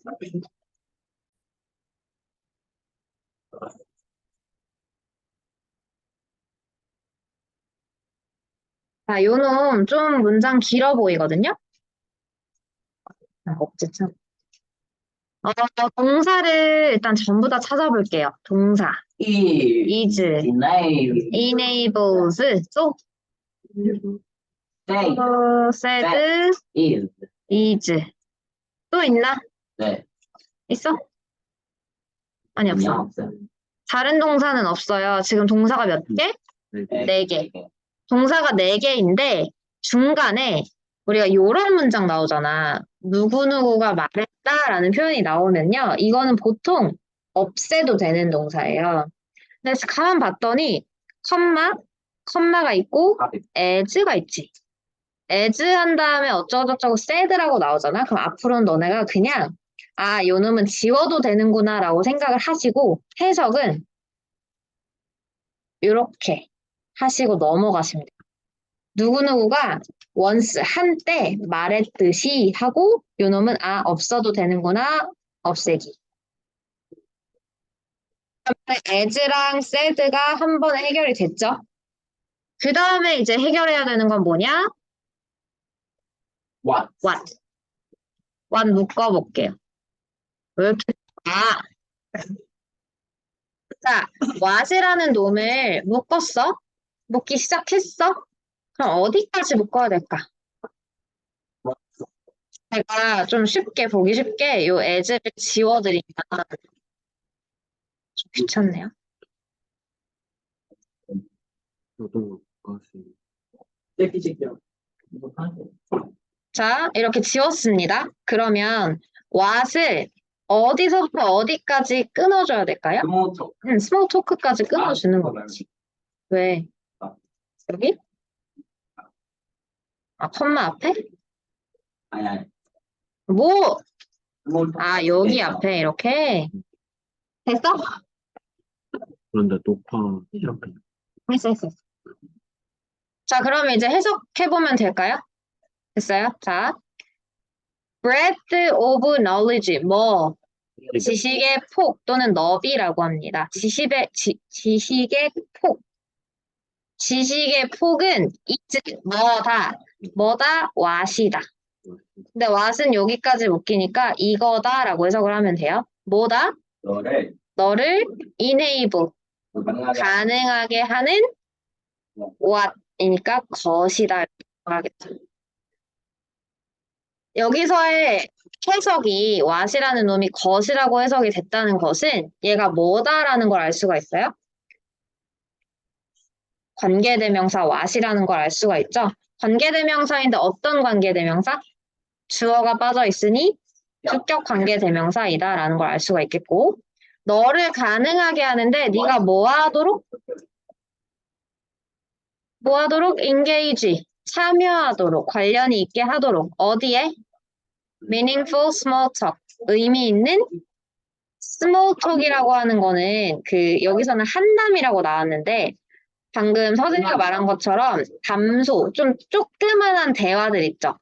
자, 요 놈 좀 문장 길어 보이거든요? 없지, 참. 동사를 일단 전부 다 찾아볼게요. 동사. is, enables, 또 said, is. 또 있나? 네. 있어? 아니, 그냥 없어. 없어요. 다른 동사는 없어요. 지금 동사가 몇 개? 네. 4개. 동사가 4개인데 중간에 우리가 요런 문장 나오잖아. 누구누구가 말했다라는 표현이 나오면요. 이거는 보통 없애도 되는 동사예요. 근데 가만 봤더니 컴마가 있고 as가 있지. as 한 다음에 어쩌고저쩌고 said라고 나오잖아. 그럼 앞으로는 너네가 그냥 요 놈은 지워도 되는구나 라고 생각을 하시고 해석은 이렇게 하시고 넘어가시면 돼요. 누구누구가 once 한때 말했듯이 하고 요 놈은 없어도 되는구나 없애기. as랑 said가 한 번에 해결이 됐죠. 그 다음에 이제 해결해야 되는 건 뭐냐? what what 묶어볼게요. 왜 이렇게 자, what이라는 놈을 묶었어? 묶기 시작했어? 그럼 어디까지 묶어야 될까? 제가 좀 쉽게 보기 쉽게 요 as를 지워드리면 좀 귀찮네요. 저도 그것이 떼기직이요. 자, 이렇게 지웠습니다. 그러면 what을 어디서부터 어디까지 끊어줘야 될까요? 스모터. 스몰 토크까지 끊어주는 그거 거지. 왜? 아. 여기? 컴마 앞에? 아니. 뭐? 스모터. 여기 됐어. 앞에 이렇게. 됐어? 그런데 높아 이렇게 했어. 자, 그러면 이제 해석해보면 될까요? 됐어요? 자, breadth of knowledge, 지식의 폭 또는 너비라고 합니다. 지식의 폭. 지식의 폭은 is 뭐다? what이다. 근데 what은 여기까지 묶이니까 이거다라고 해석을 하면 돼요. 뭐다? 너를 enable, 가능하게 하는 what이니까 것이다. 이렇게 말하겠죠. 여기서의 해석이 what이라는 놈이 것이라고 해석이 됐다는 것은 얘가 뭐다라는 걸 알 수가 있어요. 관계대명사 what이라는 걸 알 수가 있죠. 관계대명사인데 어떤 관계대명사? 주어가 빠져 있으니 주격 관계대명사이다라는 걸 알 수가 있겠고 너를 가능하게 하는데 네가 뭐 하도록? engage, 참여하도록, 관련이 있게 하도록. 어디에? meaningful small talk, 의미 있는 small talk이라고 하는 거는 여기서는 한담이라고 나왔는데 방금 서진이가 말한 것처럼 담소, 좀 조그만한 대화들 있죠.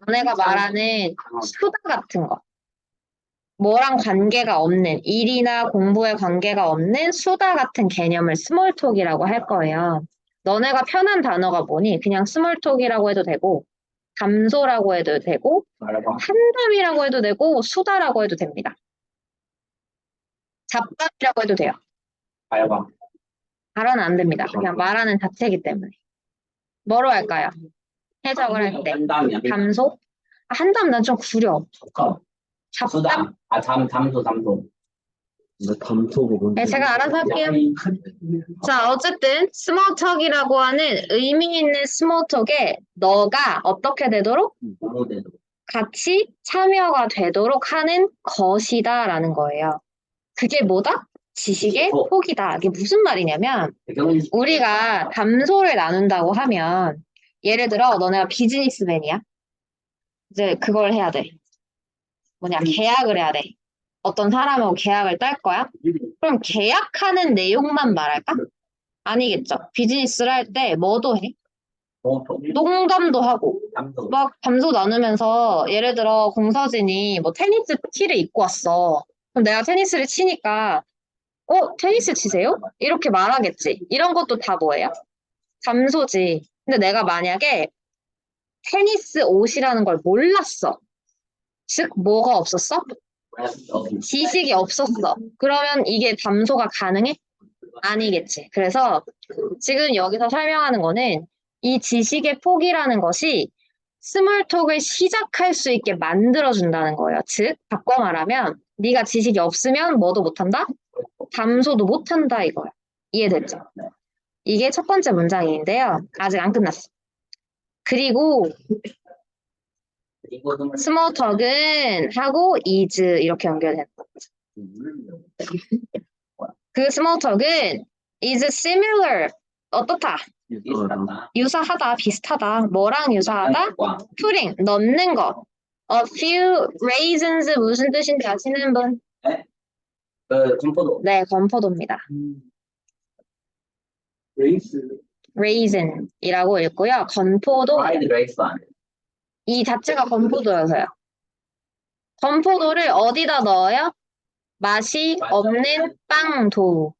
너네가 말하는 수다 같은 거. 뭐랑 관계가 없는, 일이나 공부에 관계가 없는 수다 같은 개념을 스몰톡이라고 할 거예요. 너네가 편한 단어가 뭐니? 그냥 스몰톡이라고 해도 되고 담소라고 해도 되고 한담이라고 해도 되고 수다라고 해도 됩니다. 잡담이라고 해도 돼요. 발언은 안 됩니다. 그냥 말하는 자체이기 때문에. 뭐로 할까요? 해석을 할 때. 담소? 한담 난 좀 구려. 잡담? 담소. 근데 담소가 뭔지 네, 제가 알아서 할게요. 자, 어쨌든 스몰톡이라고 하는 의미 있는 스몰톡에 너가 어떻게 되도록? 같이 참여가 되도록 하는 것이다라는 거예요. 그게 뭐다? 지식의 폭이다. 이게 무슨 말이냐면 우리가 담소를 나눈다고 하면 예를 들어 너네가 비즈니스맨이야. 이제 그걸 해야 돼. 계약을 해야 돼. 어떤 사람하고 계약을 딸 거야? 그럼 계약하는 내용만 말할까? 아니겠죠. 비즈니스를 할 때 뭐도 해? 농담도 하고 막 담소 나누면서 예를 들어 공서진이 테니스 티를 입고 왔어. 그럼 내가 테니스를 치니까 테니스 치세요? 이렇게 말하겠지. 이런 것도 다 뭐예요? 담소지. 근데 내가 만약에 테니스 옷이라는 걸 몰랐어. 즉 뭐가 없었어? 지식이 없었어. 그러면 이게 담소가 가능해? 아니겠지. 그래서 지금 여기서 설명하는 거는 이 지식의 폭이라는 것이 스몰톡을 시작할 수 있게 만들어준다는 거예요. 즉 바꿔 말하면 네가 지식이 없으면 뭐도 못한다? 담소도 못한다 이거야. 이해됐죠? 이게 첫 번째 문장인데요. 아직 안 끝났어. 그리고 이거는 small talk은 하고 is 이렇게 연결된다. 그 small talk은 is similar. 어떻다? 비슷하다. 유사하다, 비슷하다. 뭐랑 유사하다? putting, 넣는 거. A few raisins 무슨 뜻인지 아시는 분? 그 점포도. 네, 건포도입니다. 레이스. raisin이라고 읽고요. 건포도 프라이드 레이스 안 해. 이 자체가 건포도여서요. 건포도를 어디다 넣어요? 맛이 없는 빵도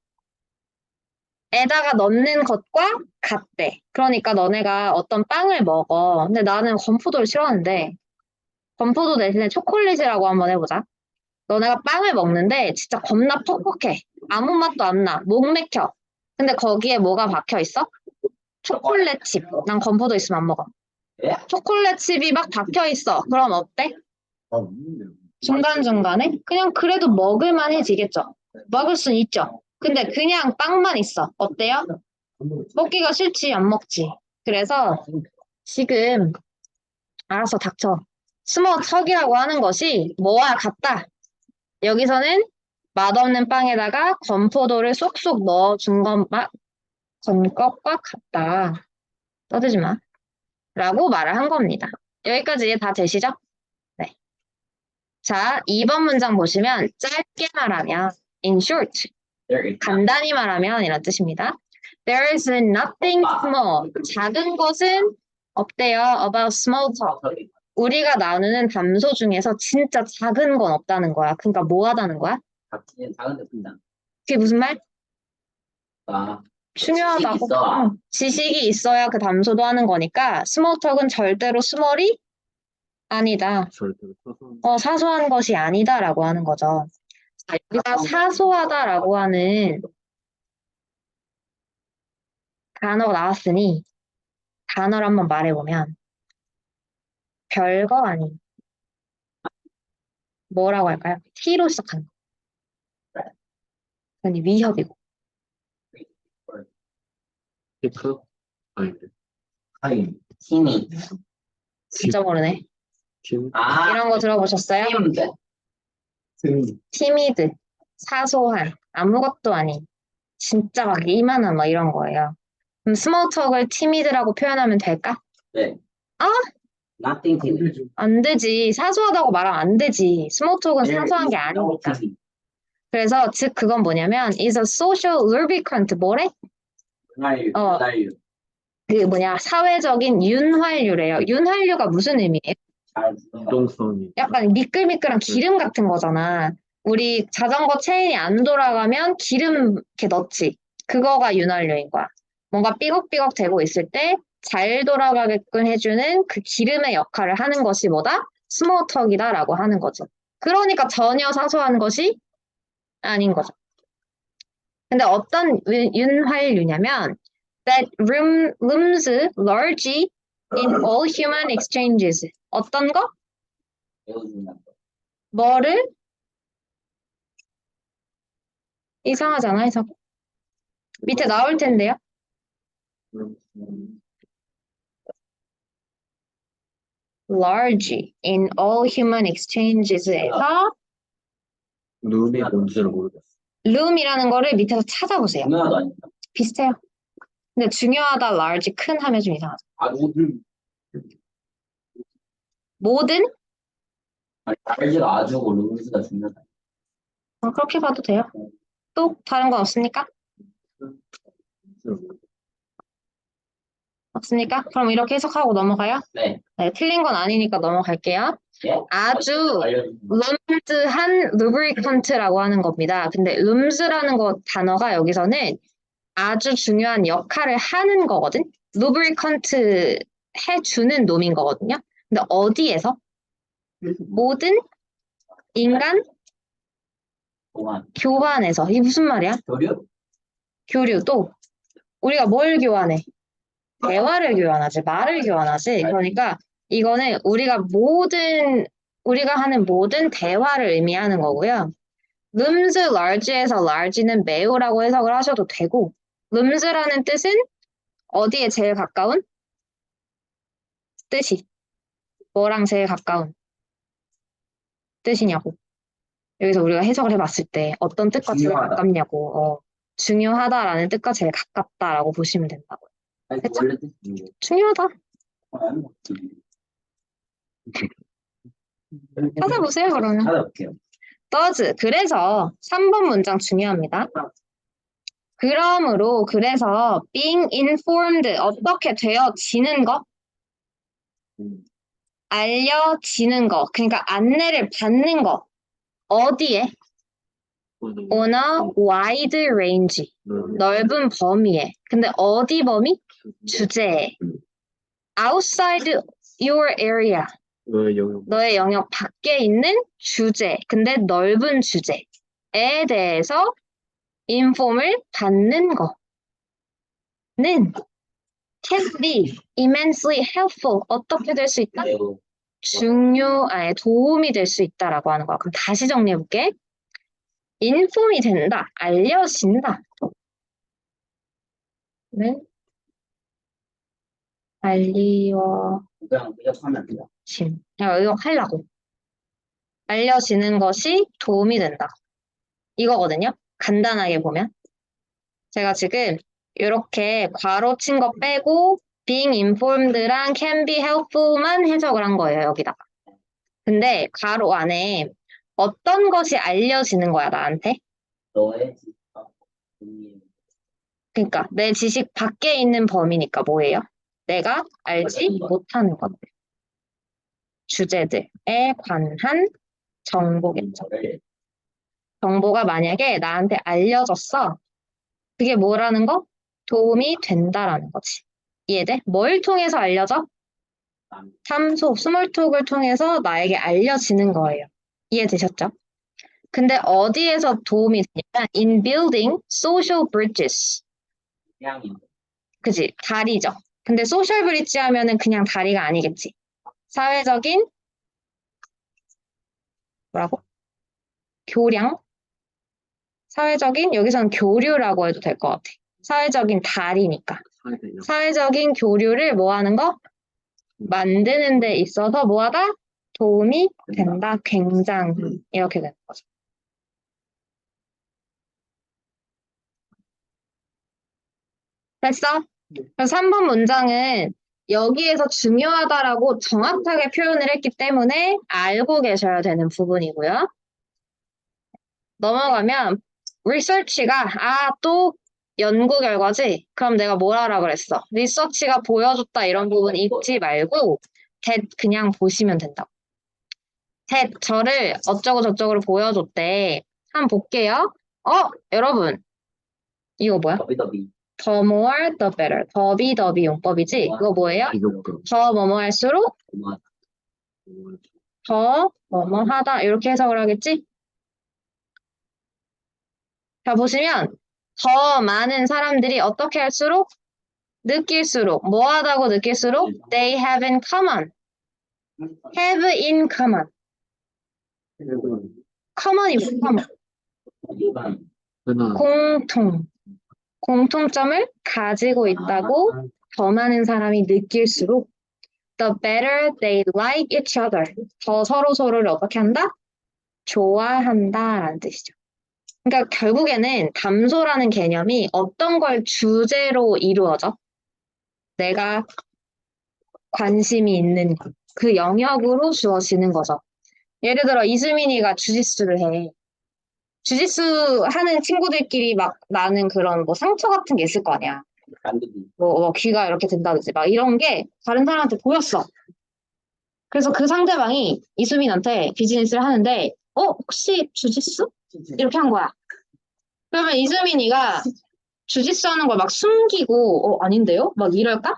에다가 넣는 것과 같대. 그러니까 너네가 어떤 빵을 먹어. 근데 나는 건포도를 싫어하는데 건포도 대신에 초콜릿이라고 한번 해보자. 너네가 빵을 먹는데 진짜 겁나 퍽퍽해. 아무 맛도 안 나. 목 맥혀. 근데 거기에 뭐가 박혀 있어? 초콜릿 칩. 난 건포도 있으면 안 먹어. 예? 초콜릿 칩이 막 박혀 있어. 그럼 어때? 없는데요. 중간중간에? 그냥 그래도 먹을만해지겠죠. 먹을 순 있죠. 근데 그냥 빵만 있어. 어때요? 먹기가 싫지, 안 먹지. 그래서 지금 알아서 닥쳐. 스몰턱이라고 하는 것이 뭐와 같다. 여기서는 맛없는 빵에다가 건포도를 쏙쏙 넣어준 것과 같다. 떠들지 마. 라고 말을 한 겁니다. 여기까지 이해 다 되시죠? 네. 자, 2번 문장 보시면 짧게 말하면 in short, 간단히 말하면 이런 뜻입니다. There is nothing small. 작은 것은 없대요. About small talk. 우리가 나누는 담소 중에서 진짜 작은 건 없다는 거야. 그러니까 뭐 하다는 거야? 작은 대표입니다. 그게 무슨 말? 아, 중요하다고. 지식이 있어. 지식이 있어야 그 담소도 하는 거니까 small talk은 절대로 스몰이 아니다. 절대로 사소한 사소한 것이 아니다라고 하는 거죠. 자, 여기서 사소하다라고 하는 단어가 나왔으니 단어를 한번 말해보면 별거 아닌 뭐라고 할까요? T로 시작하는 거. 아니 위협이고 테크? 아닌데. 하긴 팀이. 진짜 모르네. 팀? 아, 이런 거 들어보셨어요? 팀인데. 티미드, 사소한, 아무것도 아닌 진짜 막 이만한 뭐 이런 거예요. 그럼 스몰톡을 티미드라고 표현하면 될까? 네. 아? Nothing 팀. 안 되지. 사소하다고 말하면 안 되지. 스몰톡은 사소한 게 아니니까. 그래서 즉 그건 뭐냐면 is a social lubricant 뭐래? 윤활유. 어. 윤활유. 그 뭐냐 사회적인 윤활유래요. 윤활유가 무슨 의미예요? 잘 유동성이 약간 미끌미끌한 기름 같은 거잖아. 우리 자전거 체인이 안 돌아가면 기름 이렇게 넣지. 그거가 윤활유인 거야. 뭔가 삐걱삐걱 되고 있을 때 잘 돌아가게끔 해주는 그 기름의 역할을 하는 것이 뭐다? 스몰턱이다라고 하는 거죠. 그러니까 전혀 사소한 것이 아닌 거죠. 근데 어떤 윤활유냐면 that looms large in all human exchanges. 어떤 거? 매우 중요한 거. 뭐를? 이상하잖아, 해석. 밑에 나올 텐데요. large in all human exchanges에서 룸이 뭔지를 모르겠어. loom이라는 거를 밑에서 찾아보세요. 중요하다 아닙니까? 비슷해요. 근데 중요하다, large, 큰 하면 좀 이상하죠. 아, 모든. 모든? 아니, 알지가 아주고 루즈가 중요하다. 그렇게 봐도 돼요. 또 다른 건 없습니까? 없습니까? 그럼 이렇게 해석하고 넘어가요? 네. 네, 틀린 건 아니니까 넘어갈게요. 예? 아주 알려주세요. 룸즈한 lubricant라고 하는 겁니다. 근데 룸즈라는 단어가 여기서는 아주 중요한 역할을 하는 거거든. lubricant 해주는 놈인 거거든요. 근데 어디에서? 모든 인간 동안. 교환에서. 이게 무슨 말이야? 교류? 교류 또 우리가 뭘 교환해? 대화를 교환하지, 말을 교환하지. 그러니까 이거는 우리가 하는 모든 대화를 의미하는 거고요. looms large에서 large는 매우라고 해석을 하셔도 되고, looms라는 뜻은 어디에 제일 가까운? 뜻이. 뭐랑 제일 가까운 뜻이냐고. 여기서 우리가 해석을 해봤을 때 어떤 뜻과 제일 중요하다. 가깝냐고. 중요하다라는 뜻과 제일 가깝다라고 보시면 된다고. 아니, 그쵸? 원래 뜻이 중요하다. 아니, 찾아보세요, 그러면. 찾아볼게요. does. 그래서 3번 문장 중요합니다. 그러므로, 그래서 being informed, 어떻게 되어지는 것? 알려지는 것. 그러니까 안내를 받는 것. 어디에? on a wide range. 넓은 범위에. 근데 어디 범위? 주제에. outside your area. 너의 영역. 너의 영역 밖에 있는 주제. 근데 넓은 주제에 대해서 인폼을 받는 거는 can be immensely helpful. 어떻게 될 수 있다? 매우 도움이 될 수 있다라고 하는 거야. 그럼 다시 정리해볼게. 인폼이 된다. 알려진다. 네? 알리워 그냥 하면 돼요. 이거 하려고. 알려지는 것이 도움이 된다. 이거거든요. 간단하게 보면. 제가 지금 이렇게 괄호 친 거 빼고 being informed랑 can be helpful만 해석을 한 거예요. 여기다가. 근데 괄호 안에 어떤 것이 알려지는 거야, 나한테? 너의 지식과 본인의 그러니까 내 지식 밖에 있는 범위니까 뭐예요? 내가 알지 못하는 것들. 주제들에 관한 정보겠죠. 거를 정보가 만약에 나한테 알려졌어. 그게 뭐라는 거? 도움이 된다라는 거지. 이해돼? 뭘 통해서 알려져? 탐소, 스몰톡을 통해서 나에게 알려지는 거예요. 이해되셨죠? 근데 어디에서 도움이 되냐면 in building social bridges. 태양이 그지? 다리죠. 근데 소셜 브릿지 하면은 그냥 다리가 아니겠지. 사회적인 뭐라고? 교량? 사회적인 여기서는 교류라고 해도 될 것 같아. 사회적인 다리니까. 사회적인 교류를 뭐 하는 거? 만드는 데 있어서 뭐하다? 도움이 된다. 굉장히 이렇게 되는 거죠. 됐어? 그래서 3번 문장은 여기에서 중요하다라고 정확하게 표현을 했기 때문에 알고 계셔야 되는 부분이고요. 넘어가면 research가 또 연구 결과지? 그럼 내가 뭘 하라 그랬어? 리서치가 보여줬다 이런 부분 읽지 말고 that 그냥 보시면 된다고. that 저를 어쩌고 저쩌고를 보여줬대. 한번 볼게요. 여러분 이거 뭐야? 더비더비 the more the better. 더비 용법이지? 이거 뭐예요? 비교급. 더 뭐뭐 할수록 더 뭐뭐 하다 이렇게 해석을 하겠지? 자 보시면 더 많은 사람들이 어떻게 할수록 느낄수록 뭐 하다고 느낄수록 they have in common. have in common. common이 common. 일반 흔한 공통점을 가지고 있다고 더 많은 사람이 느낄수록 the better they like each other. 더 서로를 어떻게 한다? 좋아한다라는 뜻이죠. 그러니까 결국에는 담소라는 개념이 어떤 걸 주제로 이루어져? 내가 관심이 있는 그 영역으로 주어지는 거죠. 예를 들어 이수민이가 주짓수를 해. 주짓수 하는 친구들끼리 막 나는 그런 뭐 상처 같은 게 있을 거 아니야. 단두기 뭐 귀가 이렇게 된다든지 막 이런 게 다른 사람한테 보였어. 그래서 그 상대방이 이수민한테 비즈니스를 하는데 혹시 주짓수? 이렇게 한 거야. 그러면 이수민이가 주짓수 하는 걸 막 숨기고 아닌데요? 막 이럴까?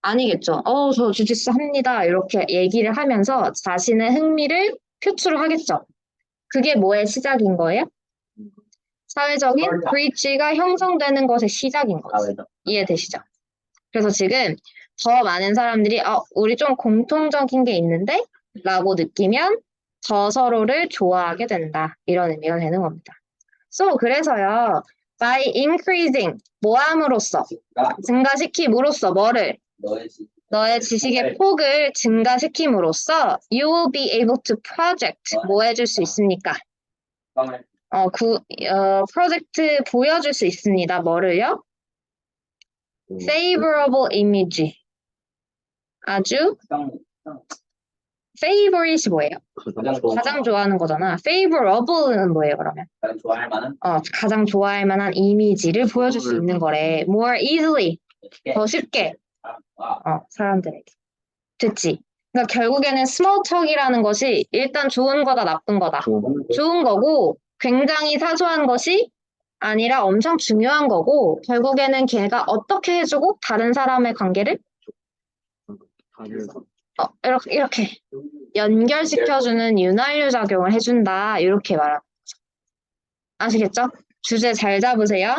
아니겠죠. 저 주짓수 합니다. 이렇게 얘기를 하면서 자신의 흥미를 표출을 하겠죠. 그게 뭐의 시작인 거예요? 사회적인 브릿지가 형성되는 것의 시작인 거죠. 사회적 이해되시죠? 그래서 지금 더 많은 사람들이 우리 좀 공통적인 게 있는데? 라고 느끼면 더 서로를 좋아하게 된다. 이런 의미가 되는 겁니다. So, 그래서요. by increasing, 뭐 함으로써, 증가시킴으로써 뭐를? 너의 지식의 폭을 증가시킴으로써 you will be able to project, 뭐 해줄 수 있습니까? 프로젝트 보여줄 수 있습니다. 뭐를요? favorable image. 아주 favorite이 뭐예요? 가장 좋아하는 거잖아. favorable는 뭐예요, 그러면? 좋아할 만한 가장 좋아할 만한 이미지를 보여줄 수 있는 거래. more easily, 더 쉽게, 사람들에게. 됐지? 그러니까 결국에는 small talk이라는 것이 일단 좋은 거다, 나쁜 거다. 좋은 거고, 굉장히 사소한 것이 아니라 엄청 중요한 거고, 결국에는 걔가 어떻게 해주고 다른 사람의 관계를 이렇게 연결시켜주는 윤활유 작용을 해준다. 이렇게 말하는 거죠. 아시겠죠? 주제 잘 잡으세요.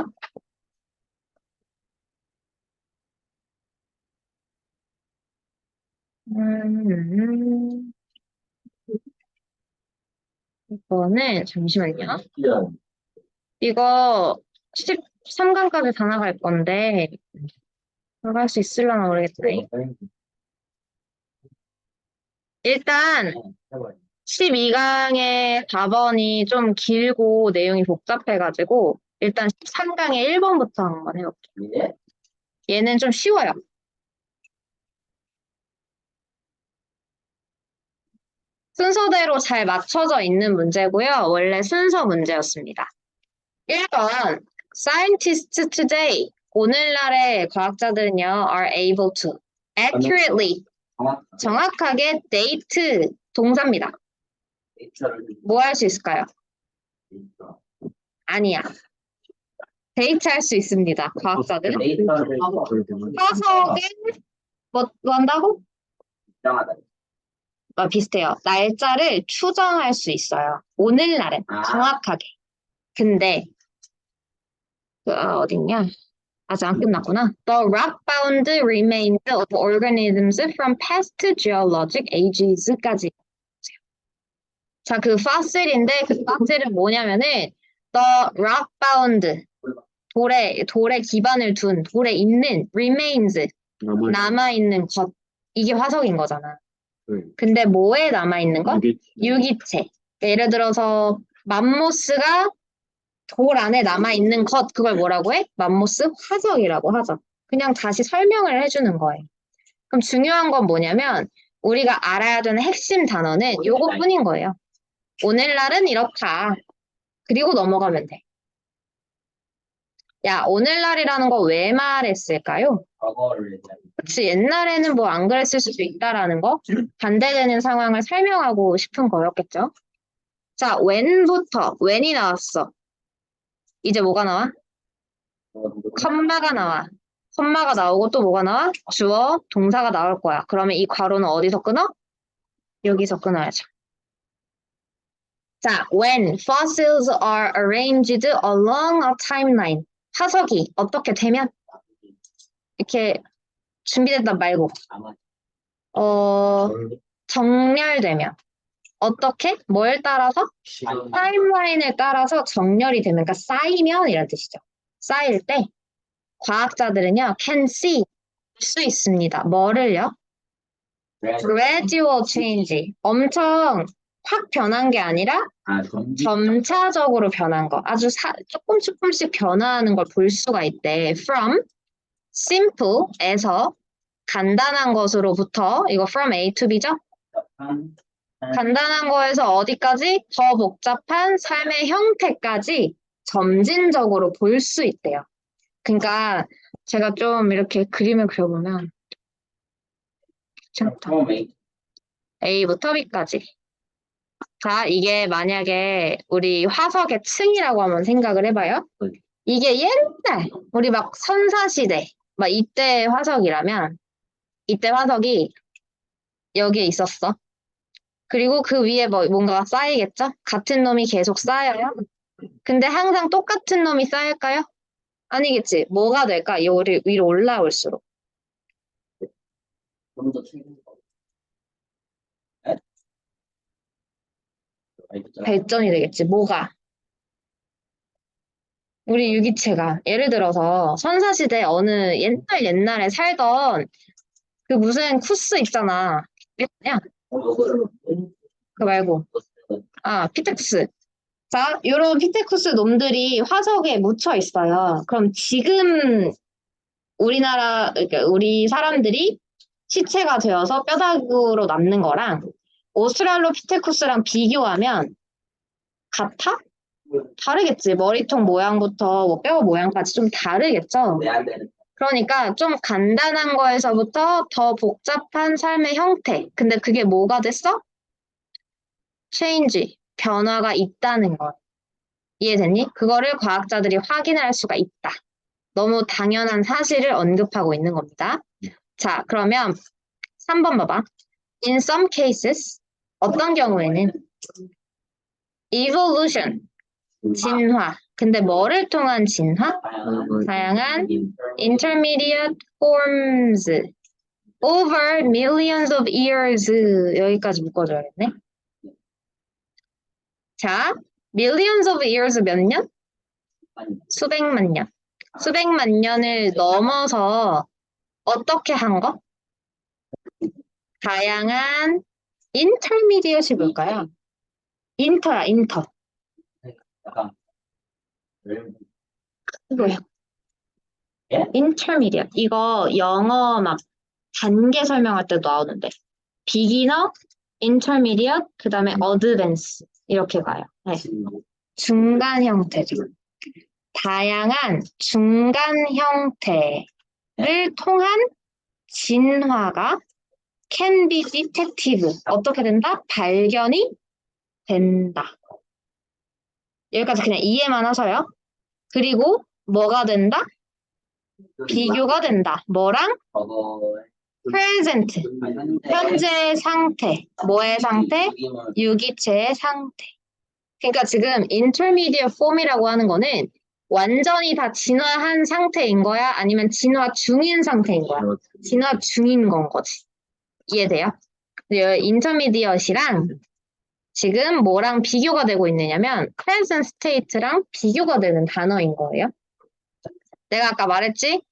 이거는 잠시만요. 이거 13강까지 다 나갈 건데 나갈 수 있으려나 모르겠네. 일단 12강의 답원이 좀 길고 내용이 복잡해가지고 일단 13강의 1번부터 한번 해볼게요. 얘는 좀 쉬워요. 순서대로 잘 맞춰져 있는 문제고요. 원래 순서 문제였습니다. 1번 Scientists today, 오늘날의 과학자들은요 are able to accurately, 정확하게 date, 동사입니다. 뭐 할 수 있을까요? 아니야. 데이트할 수 있습니다. 과학자들은. 화석을 뭐 한다고? 비슷해요. 날짜를 추정할 수 있어요. 오늘날은 정확하게. 근데 어딨냐? 아직 안 끝났구나. The rock-bound remains of organisms from past geologic ages까지. 자, 그 fossil인데 그 fossil은 뭐냐면은 the rock-bound, 돌에 기반을 둔, 돌에 있는 remains, 남아있는 것. 이게 화석인 거잖아. 근데 뭐에 남아있는 것? 유기체. 예를 들어서 맘모스가 돌 안에 남아있는 것, 그걸 뭐라고 해? 맘모스 화석이라고 하죠. 그냥 다시 설명을 해주는 거예요. 그럼 중요한 건 뭐냐면 우리가 알아야 되는 핵심 단어는 요것뿐인 거예요. 오늘날은 이렇다. 그리고 넘어가면 돼. 야, 오늘날이라는 거 왜 말했을까요? 그치, 옛날에는 뭐 안 그랬을 수도 있다라는 거, 반대되는 상황을 설명하고 싶은 거였겠죠? 자, when이 나왔어. 이제 뭐가 나와? 컴마가 나와. 컴마가 나오고 또 뭐가 나와? 주어, 동사가 나올 거야. 그러면 이 괄호는 어디서 끊어? 여기서 끊어야죠. 자, when fossils are arranged along a timeline. 화석이 어떻게 되면? 이렇게 준비된다 말고. 정렬되면. 어떻게? 뭘 따라서? 타임라인을 따라서 정렬이 되면, 그러니까 쌓이면 이런 뜻이죠. 쌓일 때 과학자들은요, can see, 볼 수 있습니다. 뭐를요? gradual change. 엄청 확 변한 게 아니라 점차적으로 변한 거. 아주 조금씩 변화하는 걸 볼 수가 있대. From simple에서 간단한 것으로부터, 이거 from A to B죠? 간단한 거에서 어디까지? 더 복잡한 삶의 형태까지 점진적으로 볼 수 있대요. 그러니까 제가 좀 이렇게 그림을 그려보면 A부터 B까지. 자, 이게 만약에 우리 화석의 층이라고 한번 생각을 해봐요. 이게 옛날 우리 막 선사시대 막 이때 화석이라면 이때 화석이 여기에 있었어. 그리고 그 위에 뭔가가 쌓이겠죠? 같은 놈이 계속 쌓여요. 근데 항상 똑같은 놈이 쌓일까요? 아니겠지. 뭐가 될까? 위로 올라올수록. 발전이 되겠지. 뭐가? 우리 유기체가 예를 들어서 선사시대 어느 옛날에 살던 그 무슨 쿠스 있잖아. 그냥 그 말고 피테쿠스. 자, 요런 피테쿠스 놈들이 화석에 묻혀 있어요. 그럼 지금 우리나라 그러니까 우리 사람들이 시체가 되어서 뼈다구로 남는 거랑 오스트랄로피테쿠스랑 비교하면 같아? 다르겠지. 머리통 모양부터 뭐 뼈 모양까지 좀 다르겠죠. 그러니까 좀 간단한 거에서부터 더 복잡한 삶의 형태. 근데 그게 뭐가 됐어? change, 변화가 있다는 거. 이해됐니? 그거를 과학자들이 확인할 수가 있다. 너무 당연한 사실을 언급하고 있는 겁니다. 자, 그러면 3번 봐봐. In some cases, 어떤 경우에는 evolution, 진화. 근데 뭐를 통한 진화? 다양한 intermediate forms over millions of years. 여기까지 묶어줘야겠네. 자, millions of years 몇 년? 수백만 년. 수백만 년을 넘어서 어떻게 한 거? 다양한 intermediate이 뭘까요? 인터야, 인터. 이거야. intermediate. 이거 영어 막 단계 설명할 때도 나오는데. beginner, intermediate, 그 다음에 advance. 이렇게 가요. 네. 중간 형태죠. 다양한 중간 형태를 통한 진화가 can be detected. 어떻게 된다? 발견이 된다. 여기까지 그냥 이해만 하셔요. 그리고 뭐가 된다? 비교가 된다. 뭐랑? present. 현재의 상태. 뭐의 상태? 유기체의 상태. 그러니까 지금 intermediate form이라고 하는 거는 완전히 다 진화한 상태인 거야? 아니면 진화 중인 상태인 거야? 진화 중인 건 거지. 이해돼요? intermediate이랑 지금 뭐랑 비교가 되고 있느냐면 present state랑 비교가 되는 단어인 거예요. 내가 아까 말했지?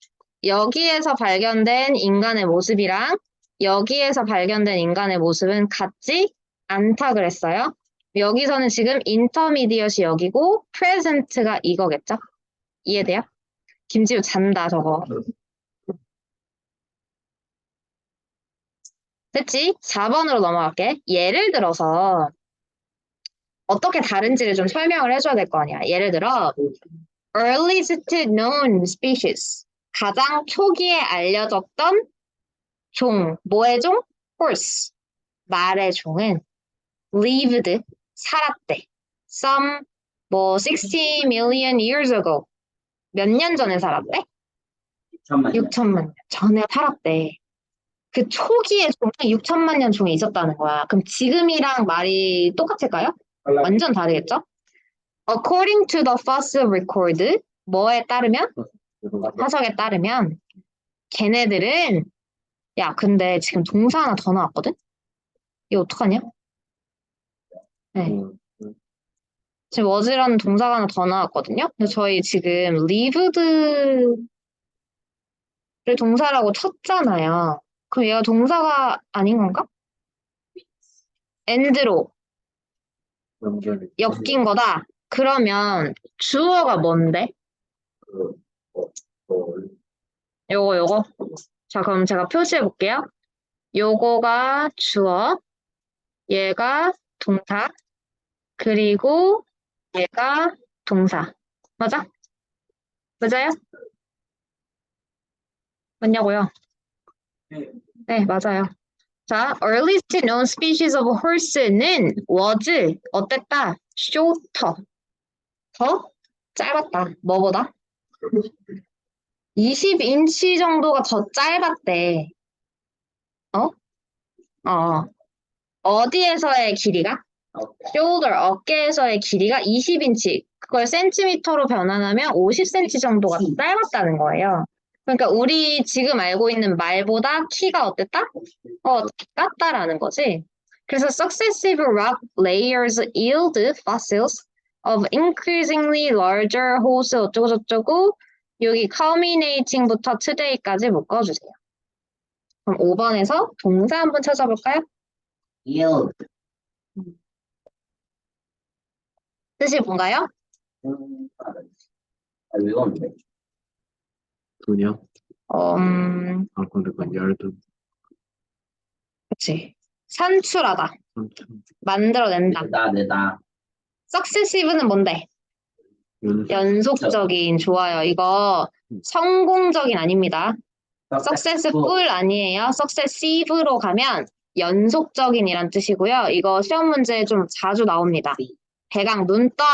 여기에서 발견된 인간의 모습이랑 여기에서 발견된 인간의 모습은 같지 않다 그랬어요. 여기서는 지금 intermediate이 여기고 present가 이거겠죠? 이해돼요? 김지우 잔다 저거. 됐지? 4번으로 넘어갈게. 예를 들어서 어떻게 다른지를 좀 설명을 해줘야 될 거 아니야. 예를 들어 earliest known species. 가장 초기에 알려졌던 종. 뭐의 종? horse. 말의 종은 lived. 살았대. some 60 million years ago. 몇 년 전에 살았대? 6천만 년 전에 살았대. 그 초기에 종이 6천만 년 종에 있었다는 거야. 그럼 지금이랑 말이 똑같을까요? 완전 다르겠죠? According to the fossil record, 뭐에 따르면? 화석에 따르면 걔네들은 야, 근데 지금 동사 하나 더 나왔거든? 이거 어떡하냐? 네. 지금 was라는 동사가 하나 더 나왔거든요? 근데 저희 지금 lived를 동사라고 쳤잖아요. 그럼 얘가 동사가 아닌 건가? and로 엮인 거다. 그러면 주어가 뭔데? 요거. 자, 그럼 제가 표시해 볼게요. 요거가 주어, 얘가 동사, 그리고 얘가 동사. 맞아? 맞아요? 맞냐고요? 네, 맞아요. 자, earliest known species of horse는 was 어땠다? shorter. 더 짧았다. 뭐보다? 20인치 정도가 더 짧았대. 어디에서의 길이가? shoulder, 어깨에서의 길이가 20인치. 그걸 센티미터로 변환하면 50cm 정도가 더 짧았다는 거예요. 그러니까 우리 지금 알고 있는 말보다 키가 어땠다? 작았다라는 거지. 그래서 successive rock layers yield fossils of increasingly larger holes 어쩌고저쩌고 여기 culminating부터 today까지 묶어주세요. 그럼 5번에서 동사 한번 찾아볼까요? yield. 뜻이 뭔가요? 외웠는데. 분양. 아, 근데 그건 열두. 그치. 산출하다. 삼천. 만들어낸다. 내다. successive는 뭔데? 연속. 연속적인. 좋아요. 이거 성공적인 아닙니다. successful 아니에요. successive로 가면 연속적인이란 뜻이고요. 이거 시험 문제에 좀 자주 나옵니다. 대강 눈 떠.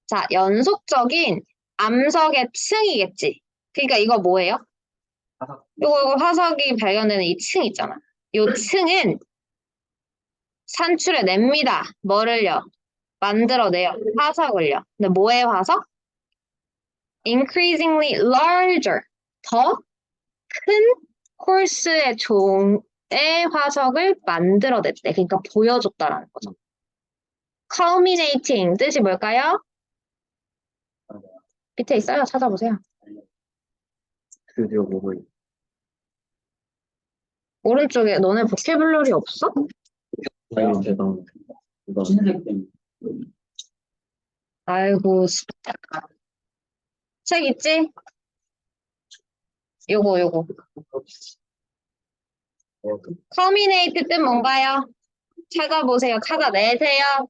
자, 연속적인 암석의 층이겠지. 그러니까 이거 뭐예요? 이거 화석이 발견되는 이 층 있잖아. 이 층은 산출해 냅니다. 뭐를요? 만들어내요. 화석을요. 근데 뭐의 화석? increasingly larger. 더 큰 콜스의 종의 화석을 만들어냈대. 그러니까 보여줬다라는 거죠. culminating 뜻이 뭘까요? 밑에 있어요. 찾아보세요. 드디어 뭐가 있. 오른쪽에 너네 보캐블러리 없어? 아니 대단. 흰색 때문에. 아이고, 책 있지? 요거. culminate 뜻 뭔가요? 찾아보세요. 찾아내세요.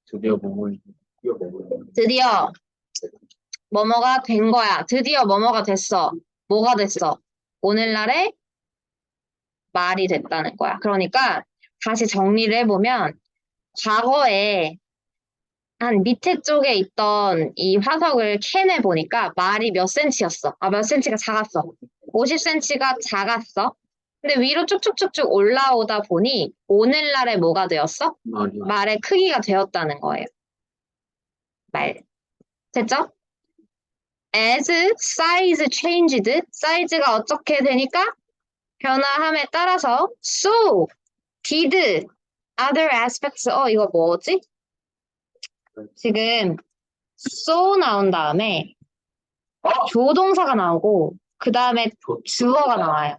드디어 뭐가 있. 드디어 뭐뭐가 된 거야. 드디어 뭐뭐가 됐어. 뭐가 됐어? 오늘날의 말이 됐다는 거야. 그러니까 다시 정리를 해보면 과거에 한 밑에 쪽에 있던 이 화석을 캔해 보니까 말이 몇 센치였어. 몇 센치가 작았어. 50cm가 작았어. 근데 위로 쭉쭉쭉쭉 올라오다 보니 오늘날의 뭐가 되었어? 말이야. 말의 크기가 되었다는 거예요. 말. 됐죠? As size changed, 사이즈가 어떻게 되니까? 변화함에 따라서 so did other aspects. 이거 뭐지? 지금 so 나온 다음에 조동사가 나오고 그 다음에 주어가 나와요.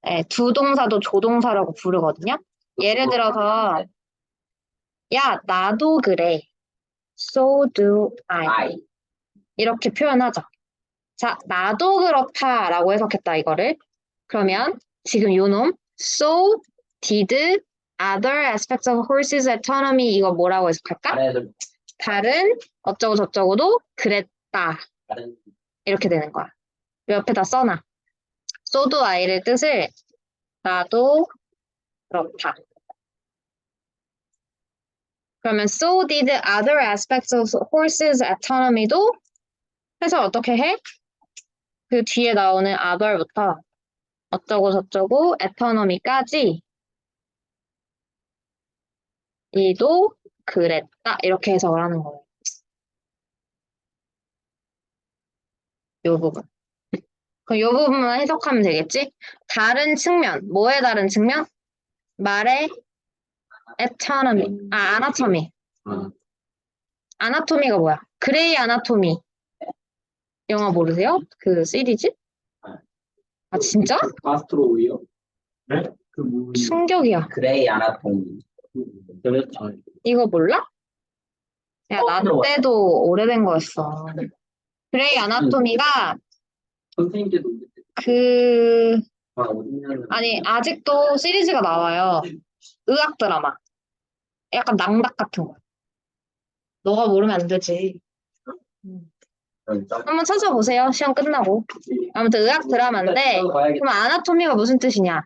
네, 두 동사도 조동사라고 부르거든요. 예를 들어서 야 나도 그래. So do I. 이렇게 표현하죠. 자, 나도 그렇다라고 해석했다 이거를. 그러면 지금 요놈 so did other aspects of horses autonomy 이거 뭐라고 해석할까? 다른 어쩌고 저쩌고도 그랬다. 이렇게 되는 거야. 옆에다 써놔. so do I를 뜻을 나도 그렇다. 그러면 so did other aspects of horses autonomy도 해서 어떻게 해? 그 뒤에 나오는 other부터 어쩌고 저쩌고 autonomy까지 이도 그랬다 이렇게 해석을 하는 거예요. 요 부분. 그럼 요 부분만 해석하면 되겠지? 다른 측면, 뭐의 다른 측면? 말의 autonomy, anatomy. 아나토미가 뭐야? 그레이 아나토미. 영화 모르세요? 그 시리즈? 아 진짜? 가스트로우요? 네? 그 충격이야. 그레이 아나토미. 그렇죠. 이거 몰라? 야, 나 때도 오래된 거였어. 그레이 아나토미가 선생님께도 그 어디냐면 아니 아직도 시리즈가 나와요. 의학 드라마. 약간 낭박 같은 거. 너가 모르면 안 되지. 한번 찾아보세요. 시험 끝나고. 아무튼 의학 드라마인데 그럼 아나토미가 무슨 뜻이냐?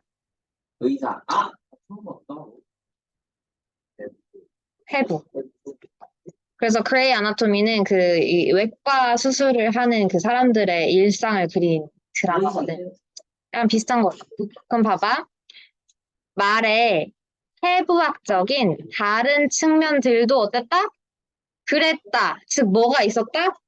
의사. 해부. 그래서 그레이 아나토미는 이 외과 수술을 하는 그 사람들의 일상을 그린 드라마거든. 약간 비슷한 거. 그럼 봐봐. 말의 해부학적인 다른 측면들도 어땠다? 그랬다. 즉 뭐가 있었다?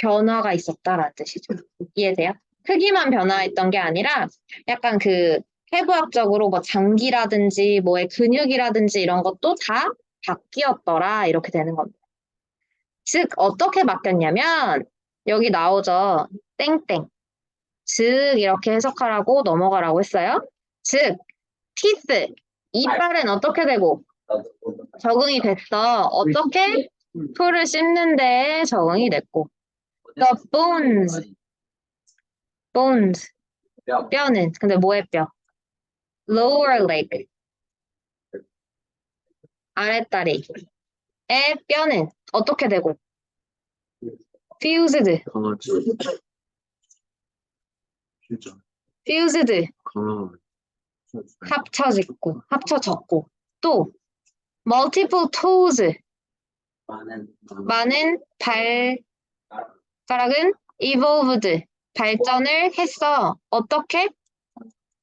변화가 있었다라는 뜻이죠. 이해돼요? 크기만 변화했던 게 아니라 약간 그 해부학적으로 뭐 장기라든지 뭐의 근육이라든지 이런 것도 다 바뀌었더라 이렇게 되는 겁니다. 즉 어떻게 바뀌었냐면 여기 나오죠. 땡땡. 즉 이렇게 해석하라고 넘어가라고 했어요. 즉 teeth 이빨은 어떻게 되고 적응이 됐어. 어떻게? 풀을 씹는 데에 적응이 됐고 the bones 뼈는 근데 뭐의 뼈? lower leg 아랫다리의 뼈는 어떻게 되고 fused 강아지. 진짜. fused 강아지. 합쳐졌고 또 multiple toes 많은 발가락은 evolved 발전을 했어. 어떻게?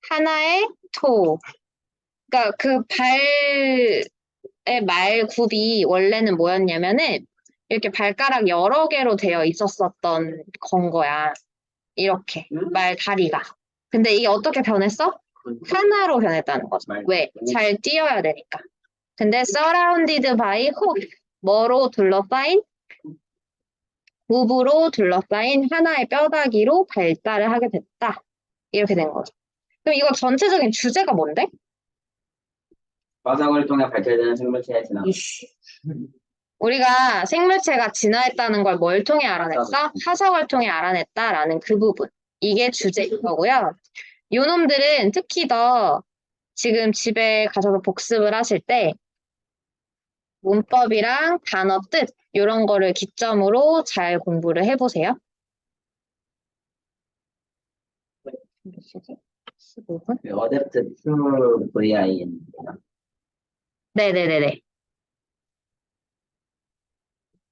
하나의 toe 그러니까 그 발의 말굽이 원래는 뭐였냐면은 이렇게 발가락 여러 개로 되어 있었었던 건 거야. 이렇게 말 다리가. 근데 이게 어떻게 변했어? 하나로 변했다는 거죠. 왜? 잘 뛰어야 되니까. 근데 surrounded by hoof 뭐로 둘러싸인? 굽으로 둘러싸인 하나의 뼈다귀로 발달을 하게 됐다. 이렇게 된 거죠. 그럼 이거 전체적인 주제가 뭔데? 화석을 통해 발달되는 생물체의 진화. 우리가 생물체가 진화했다는 걸 뭘 통해 알아냈어? 화석을 통해 알아냈다라는 그 부분. 이게 주제인 거고요. 요놈들은 특히 더 지금 집에 가셔서 복습을 하실 때 문법이랑 단어 뜻 이런 거를 기점으로 잘 공부를 해보세요. 몇 시지? 15분? 어댑트 퓨 VIN. 네네네네.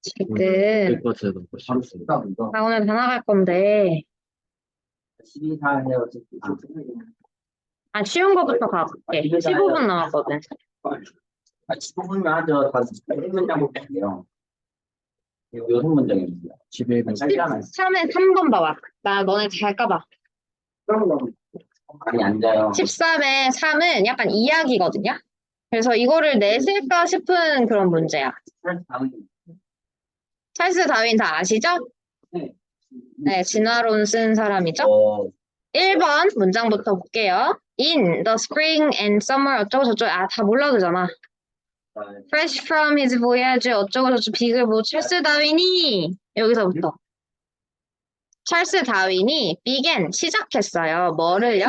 지금 여기까지 넘고 싶습니다. 나 오늘 다 나갈 건데 12사 해요. 쉬운 거부터 가볼게. 15분 남았거든. 15분만 하죠. 다 1문장 볼게요. 이거 6문장입니다. 집에 있는 13에 3번 봐봐. 나 너네 잘까봐. 많이 앉아요. 13에 3은 약간 이야기거든요. 그래서 이거를 내실까 싶은 그런 문제야. 찰스 다윈 다 아시죠? 네, 진화론 쓴 사람이죠. 1번 문장부터 볼게요. In the spring and summer 어쩌고 저쩌고 다 몰라도 되잖아. Fresh from his voyage 어쩌고 저쩌고 비글 뭐 찰스 다윈이 여기서부터 찰스 다윈이 began 시작했어요. 뭐를요?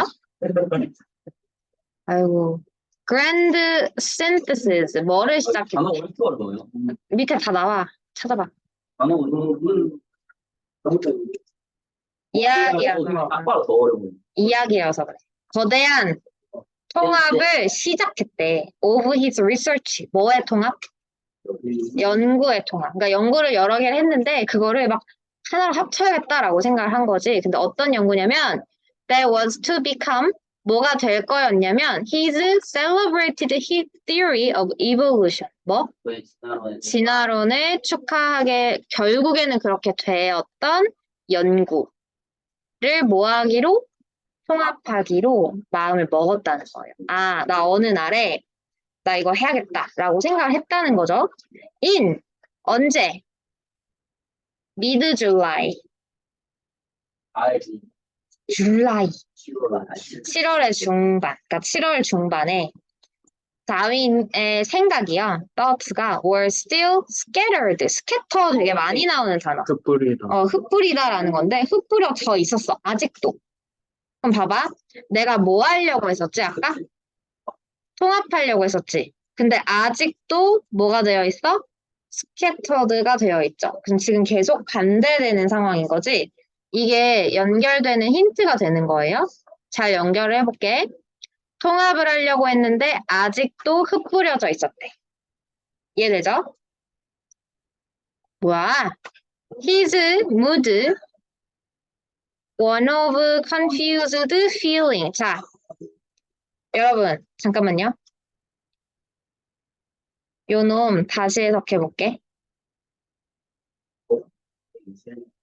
아이고 grand synthesis 뭐를 시작했지? 단어 왜 이렇게 어려워요? 밑에 다 나와. 찾아봐. 단어 아빠가 더 어려워요. 이야기라서 그래. 거대한 통합을 시작했대. Of his research. 뭐의 통합? 연구의 통합. 그러니까 연구를 여러 개를 했는데 그거를 막 하나로 합쳐야겠다라고 생각을 한 거지. 근데 어떤 연구냐면 that was to become 뭐가 될 거였냐면 his celebrated theory of evolution. 뭐? 진화론을 축하하게 결국에는 그렇게 되었던 연구를 뭐하기로? 통합하기로 마음을 먹었다는 거예요. 나 어느 날에 나 이거 해야겠다라고 생각을 했다는 거죠. in 언제? mid July. July. 7월의 중반. 그러니까 7월 중반에 다윈의 생각이요. thought가 were still scattered. scatter 되게 많이 나오는 단어. 흩뿌리다. 흩뿌리다라는 건데 흩뿌려져 있었어. 아직도. 그럼 봐봐. 내가 뭐 하려고 했었지 아까? 통합하려고 했었지. 근데 아직도 뭐가 되어 있어? scattered가 되어 있죠. 그럼 지금 계속 반대되는 상황인 거지. 이게 연결되는 힌트가 되는 거예요. 잘 연결을 해볼게. 통합을 하려고 했는데 아직도 흩뿌려져 있었대. 이해되죠? 뭐야? His mood, one of confused feeling. 자, 여러분 잠깐만요. 요 놈 다시 해석해볼게.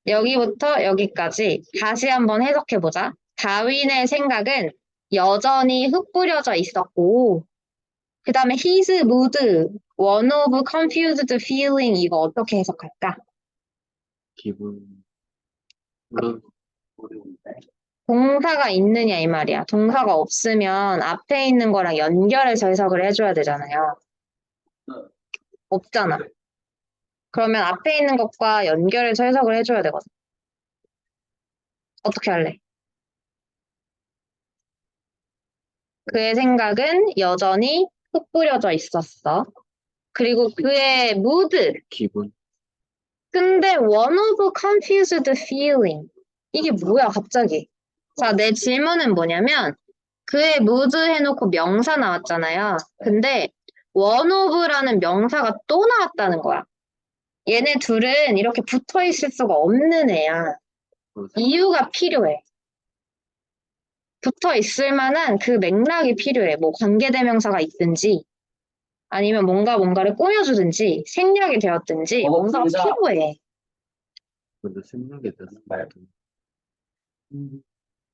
여기부터 여기까지 다시 한번 해석해보자. 다윈의 생각은 여전히 흩뿌려져 있었고, 그 다음에 his mood, one of confused feeling 이거 어떻게 해석할까? 기분. 물론, 모르는데. 동사가 있느냐 이 말이야. 동사가 없으면 앞에 있는 거랑 연결해서 해석을 해줘야 되잖아요. 없잖아. 그러면 앞에 있는 것과 연결해서 해석을 해줘야 되거든. 어떻게 할래? 그의 생각은 여전히 흩뿌려져 있었어. 그리고 그의 mood. 기분. 근데 one of confused feeling. 이게 뭐야, 갑자기? 자, 내 질문은 뭐냐면, 그의 mood 해놓고 명사 나왔잖아요. 근데 one of라는 명사가 또 나왔다는 거야. 얘네 둘은 이렇게 붙어 있을 수가 없는 애야. 이유가 필요해. 붙어 있을 만한 그 맥락이 필요해. 뭐 관계대명사가 있든지, 아니면 뭔가를 꾸며주든지, 생략이 되었든지, 뭔가가 부르자. 필요해. 근데 생각이 드는 말.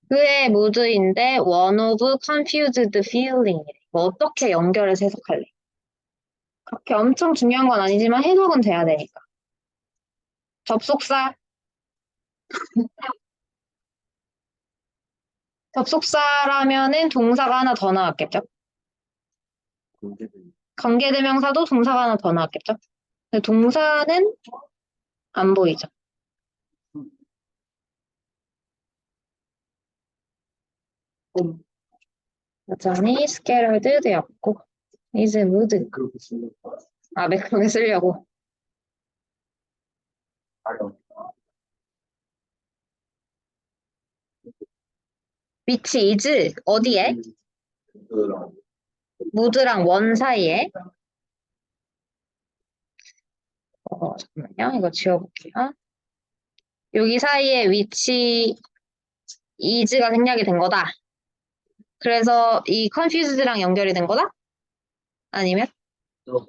그의 무드인데 one of confused feeling. 뭐 어떻게 연결해서 해석할래? 그렇게 엄청 중요한 건 아니지만 해석은 돼야 되니까. 접속사. 접속사라면은 동사가 하나 더 나왔겠죠? 관계된. 관계대명사도 동사가 하나 더 나왔겠죠? 근데 동사는 안 보이죠? 여전히 scattered 되었고 is mood. 그렇게 쓰는 거. 아, 매끄럽게 쓰려고. 어려워. which is 어디에? 그런. mood랑 원 사이에. 잠깐만요. 이거 지워볼게요. 여기 사이에 which is가 생략이 된 거다. 그래서 이 confused랑 연결이 된 거다? 아니면 또.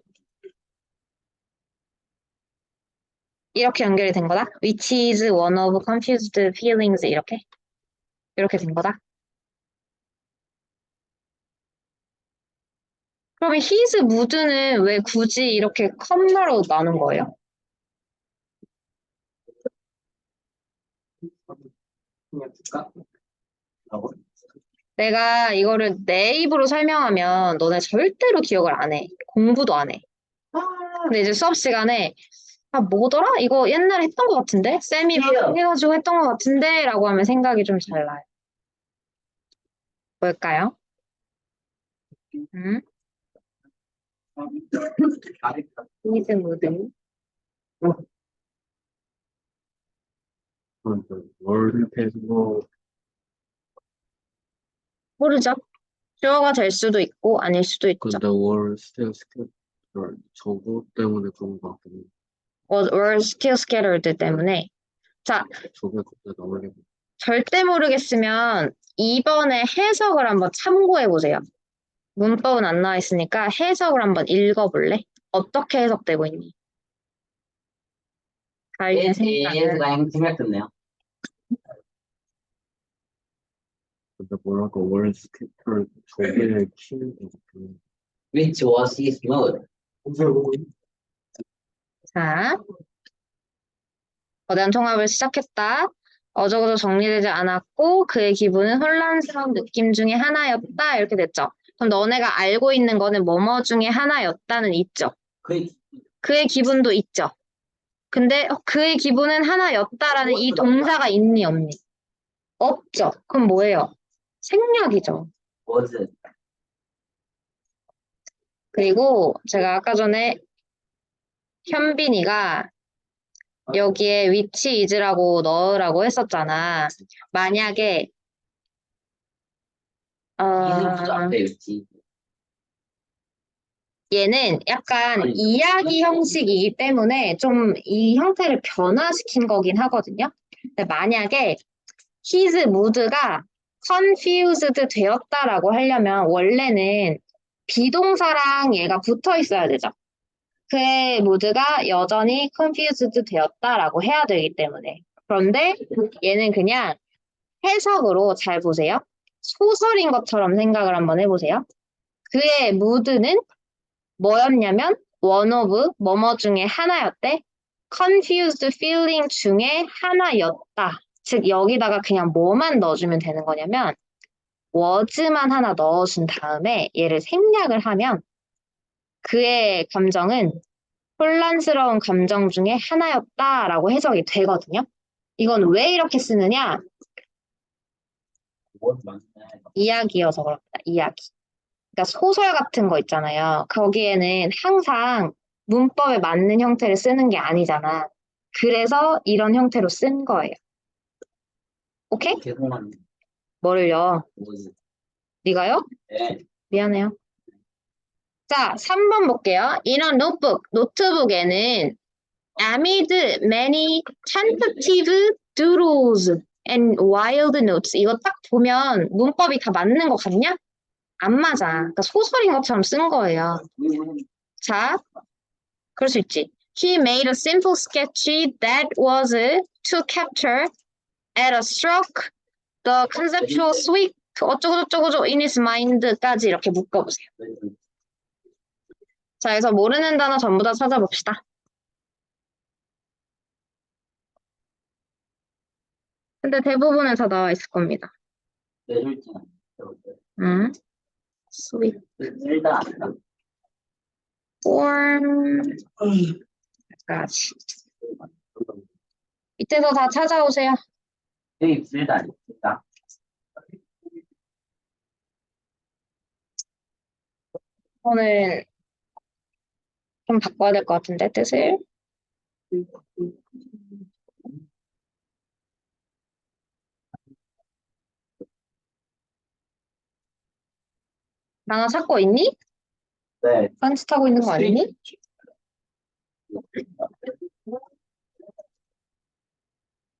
이렇게 연결이 된 거다? which is one of confused feelings 이렇게 된 거다? 그러면 his mood는 왜 굳이 이렇게 컴마로 나눈 거예요? 그냥 줄까? 라고. 내가 이거를 내 입으로 설명하면 너네 절대로 기억을 안 해. 공부도 안 해. 근데 이제 수업 시간에 아 뭐더라? 이거 옛날에 했던 것 같은데? 쌤이 막 해가지고 했던 것 같은데? 라고 하면 생각이 좀 잘 나요. 뭘까요? 잘했다. his mood. 월드 패스고 모르죠? 주어가 될 수도 있고 아닐 수도 있죠. 근데 월 스테어 스케줄 저거 때문에 그런 거 같거든요. were still scattered 때문에. 자, 저게 갑자기 나오려고. 절대 모르겠으면 이번에 해석을 한번 참고해 보세요. 문법은 안 나와 있으니까 해석을 한번 읽어볼래? 어떻게 해석되고 있니? 다윈의 생각은 얘가 생각했네요. 근데 뭐랄까 월 스케줄 저게 키우는 거 같거든요. Which was his mood? 자, 거대한 통합을 시작했다. 어저저저 정리되지 않았고 그의 기분은 혼란스러운 느낌 중에 하나였다. 이렇게 됐죠. 그럼 너네가 알고 있는 거는 뭐뭐 중에 하나였다는 있죠. 그의 기분도 있죠. 근데 그의 기분은 하나였다라는 이 동사가 있니 없니? 없죠. 그럼 뭐예요? 생략이죠. was. 그리고 제가 아까 전에 현빈이가 여기에 which is라고 넣으라고 했었잖아. 만약에 이는 부자 앞에 있지. 얘는 약간 이야기 형식이기 때문에 좀 이 형태를 변화시킨 거긴 하거든요. 근데 만약에 his mood가 confused 되었다라고 하려면 원래는 비동사랑 얘가 붙어 있어야 되죠. 그의 mood가 여전히 confused 되었다라고 해야 되기 때문에 그런데 얘는 그냥 해석으로 잘 보세요. 소설인 것처럼 생각을 한번 해보세요. 그의 무드는 뭐였냐면 one of 뭐뭐 중에 하나였대. confused feeling 중에 하나였다. 즉 여기다가 그냥 뭐만 넣어주면 되는 거냐면 was만 하나 넣어준 다음에 얘를 생략을 하면 그의 감정은 혼란스러운 감정 중에 하나였다라고 해석이 되거든요. 이건 왜 이렇게 쓰느냐? 원 맞네. 이야기여서 그렇다. 이야기. 그러니까 소설 같은 거 있잖아요. 거기에는 항상 문법에 맞는 형태를 쓰는 게 아니잖아. 그래서 이런 형태로 쓴 거예요. 오케이? 계속만 뭐를요? 뭐지? 네가요? 네. 미안해요. 자, 3번 볼게요. In a notebook, 노트북에는 amid many tentative doodles and wild notes. 이거 딱 보면 문법이 다 맞는 것 같냐? 안 맞아. 그러니까 소설인 것처럼 쓴 거예요. 자, 그럴 수 있지. He made a simple sketch that was to capture at a stroke the conceptual sweep 어쩌고저쩌고 in his mind까지 이렇게 묶어보세요. 자, 그래서 모르는 단어 전부 다 찾아봅시다. 근데 대부분은 다 나와 있을 겁니다. 네 줄지. sweep, 쓸다. form, 까지. 밑에서 다 찾아오세요. 네 쓸다. 쓸다. 오늘 좀 바꿔야 될 것 같은데, 뜻을. 단어 찾고 있니? 네. 딴짓하고 있는 거 아니니?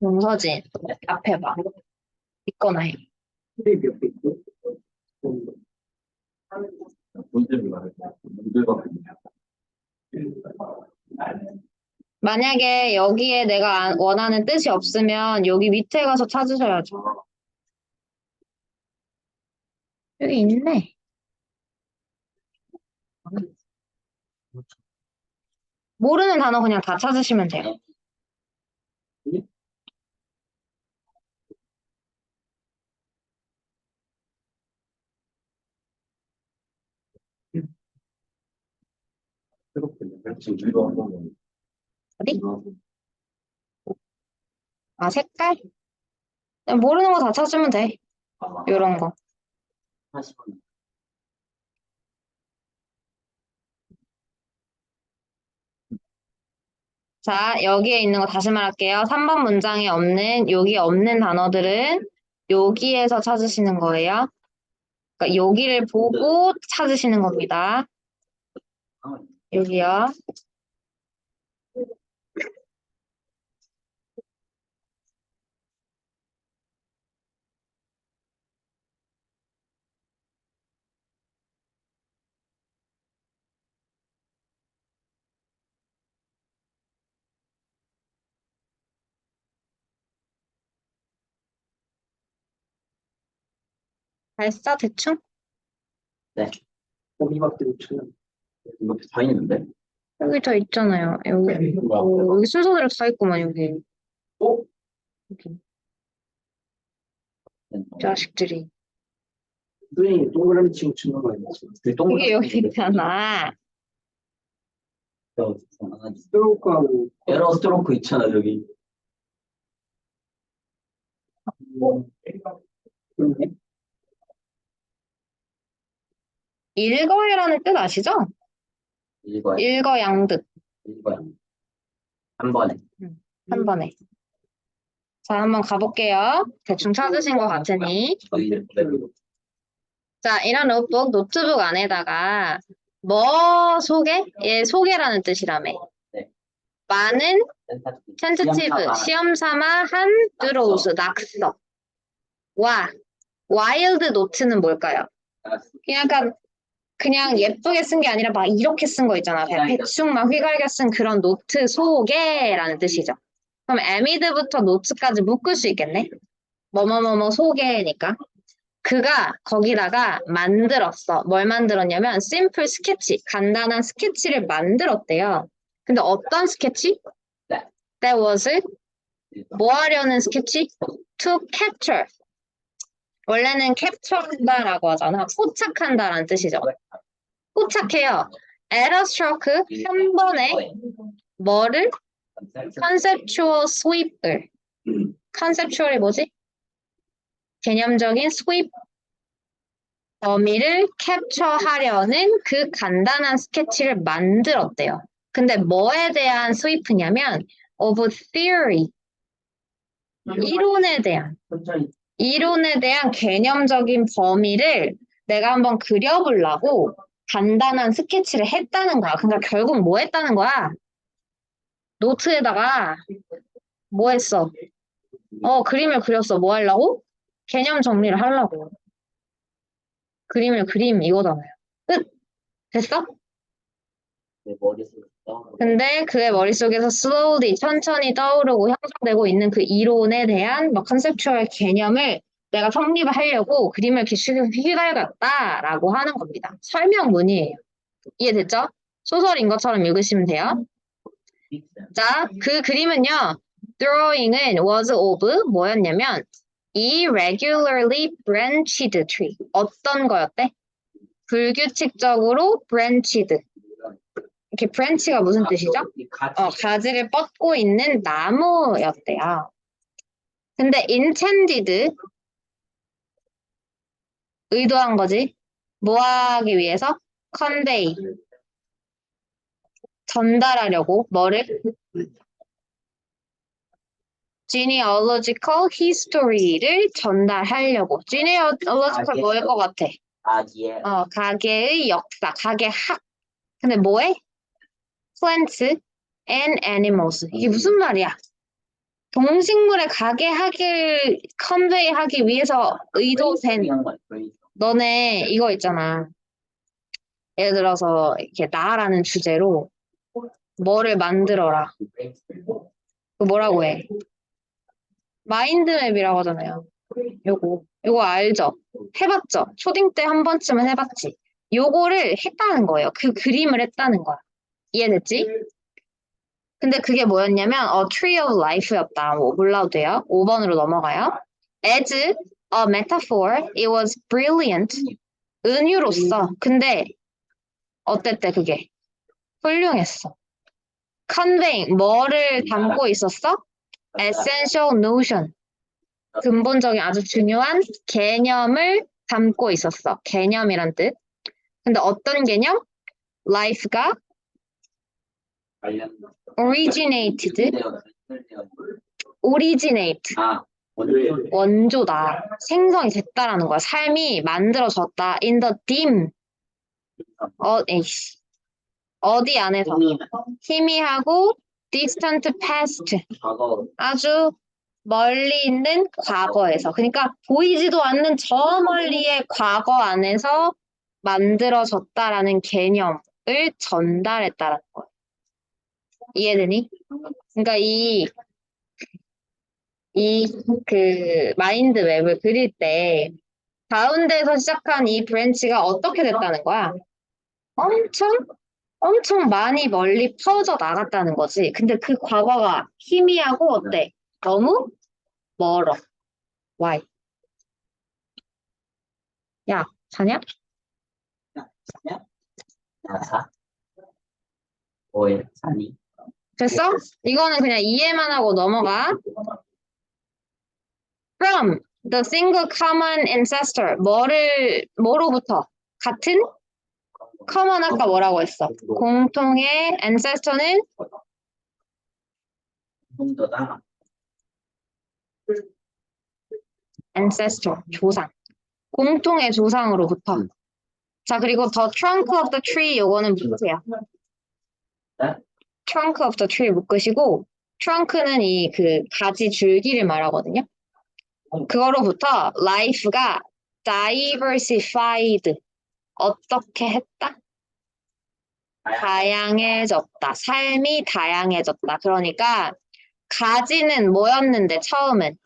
용서진, 앞에 봐. 있거나 해. 문제를 말해. 문제가 만약에 여기에 내가 원하는 뜻이 없으면 여기 밑에 가서 찾으셔야죠. 여기 있네. 모르는 단어 그냥 다 찾으시면 돼요. 지금 이거 한번 어디? 아, 색깔? 그냥 모르는 거 다 찾으면 돼. 요런 거. 40분. 자, 여기에 있는 거 다시 말할게요. 3번 문장에 없는, 여기 없는 단어들은 여기에서 찾으시는 거예요. 그러니까 여기를 보고 찾으시는 겁니다. 여기요. 발사 대충? 네. 거기밖에 못 찾아. 이거 다 있는데? 여기 다 있잖아요. 여기. 여기 순서대로 다 있구만, 여기. 어? 여기. 네. 자식들이. 선생님 동그라미 치고 치는 거 아니었어? 이게 여기 있잖아. 스트로크하고 에러 스트로크 있잖아 저기. 그러네. 일거해라는 뜻 아시죠? 이거야. 일거양득. 이거야. 한 번에. 한 번에. 자, 한번 가볼게요. 대충 찾으신 것 같으니. 자, 이런 노트북 안에다가 뭐 소개? 얘 소개라는 뜻이라며. 네. 많은 텐트티브, 시험 삼아 한 드로우스, 낙서. 와, 와일드 노트는 뭘까요? 약간 그냥 예쁘게 쓴 게 아니라 막 이렇게 쓴 거 있잖아. 그냥 대충 막 휘갈겨 쓴 그런 노트 소개라는 뜻이죠. 그럼 amid부터 notes까지 묶을 수 있겠네? 뭐뭐뭐뭐 소개니까. 그가 거기다가 만들었어. 뭘 만들었냐면 simple sketch, 간단한 스케치를 만들었대요. 근데 어떤 스케치? That was 뭐 하려는 스케치? To capture. 원래는 capture한다라고 하잖아. 포착한다라는 뜻이죠. 포착해요. At a stroke, 한 번에 뭐를? conceptual sweep을. conceptual이 뭐지? 개념적인 sweep. 범위를 캡처하려는 그 간단한 스케치를 만들었대요. 근데 뭐에 대한 스위프냐면 of theory, 이론에 대한 개념적인 범위를 내가 한번 그려보려고 간단한 스케치를 했다는 거야. 그러니까 결국 뭐 했다는 거야? 노트에다가 뭐 했어? 그림을 그렸어. 뭐 하려고? 개념 정리를 하려고. 그림을 그림 이거잖아요. 끝! 됐어? 내 머릿속에 떠오르는 근데 그의 머릿속에서 slowly, 천천히 떠오르고 형성되고 있는 그 이론에 대한 컨셉추얼 개념을 내가 성립을 하려고 그림을 이렇게 휘갈겼다라고 하는 겁니다. 설명문이에요. 이해됐죠? 소설인 것처럼 읽으시면 돼요. 자, 그 그림은요. drawing은 was of 뭐였냐면 irregularly branched tree. 어떤 거였대? 불규칙적으로 branched. 이렇게 branch가 무슨 뜻이죠? 가지를 뻗고 있는 나무였대요. 근데 intended 의도한 거지. 뭐 하기 위해서? convey 전달하려고 뭐를? genealogical history를 전달하려고. genealogical 뭐일 것 같아? 아기의 가계의 역사, 가계학. 근데 뭐해? plants and animals. 이게 무슨 말이야? 동식물의 가계학을 컨베이하기 위해서 의도된 너네 이거 있잖아. 예를 들어서 이렇게 나라는 주제로 뭐를 만들어라. 그 뭐라고 해? 마인드맵이라고 하잖아요. 요거 알죠? 해봤죠? 초딩 때 한 번쯤은 해봤지. 요거를 했다는 거예요. 그 그림을 했다는 거야. 이해됐지? 근데 그게 뭐였냐면 tree of life였다. 뭐 몰라도 돼요. 5번으로 넘어가요. As a metaphor, it was brilliant. 은유로서. 근데 어땠대 그게? 훌륭했어. conveying, 뭐를 담고 있었어? essential notion. 근본적인 아주 중요한 개념을 담고 있었어. 개념이란 뜻. 근데 어떤 개념? life가 originate. 원조다. 생성이 됐다라는 거야. 삶이 만들어졌다. in the dim. 어디 안에서? 희미하고 distant past. 아주 멀리 있는 과거에서. 그러니까 보이지도 않는 저 멀리의 과거 안에서 만들어졌다라는 개념을 전달했다라는 거야. 이해되니? 그러니까 그 마인드 맵을 그릴 때 가운데에서 시작한 이 브랜치가 어떻게 됐다는 거야? 엄청 많이 멀리 퍼져 나갔다는 거지. 근데 그 과거가 희미하고 어때? 너무 멀어. Why? 야, 자냐? 나사 뭐에 사니 됐어? 이거는 그냥 이해만 하고 넘어가. From the single common ancestor. 뭐로부터? 같은? common 아까 뭐라고 했어? 공통의 ancestor는 홍도다 ancestor, 조상. 공통의 조상으로부터. 자, 그리고 the trunk of the tree 요거는 묶으세요. 네? trunk of the tree 묶으시고 trunk는 이 그 가지 줄기를 말하거든요. 그거로부터 life가 diversified. 어떻게 했다? 다양해졌다. 삶이 다양해졌다. 그러니까 가지는 뭐였는데 처음은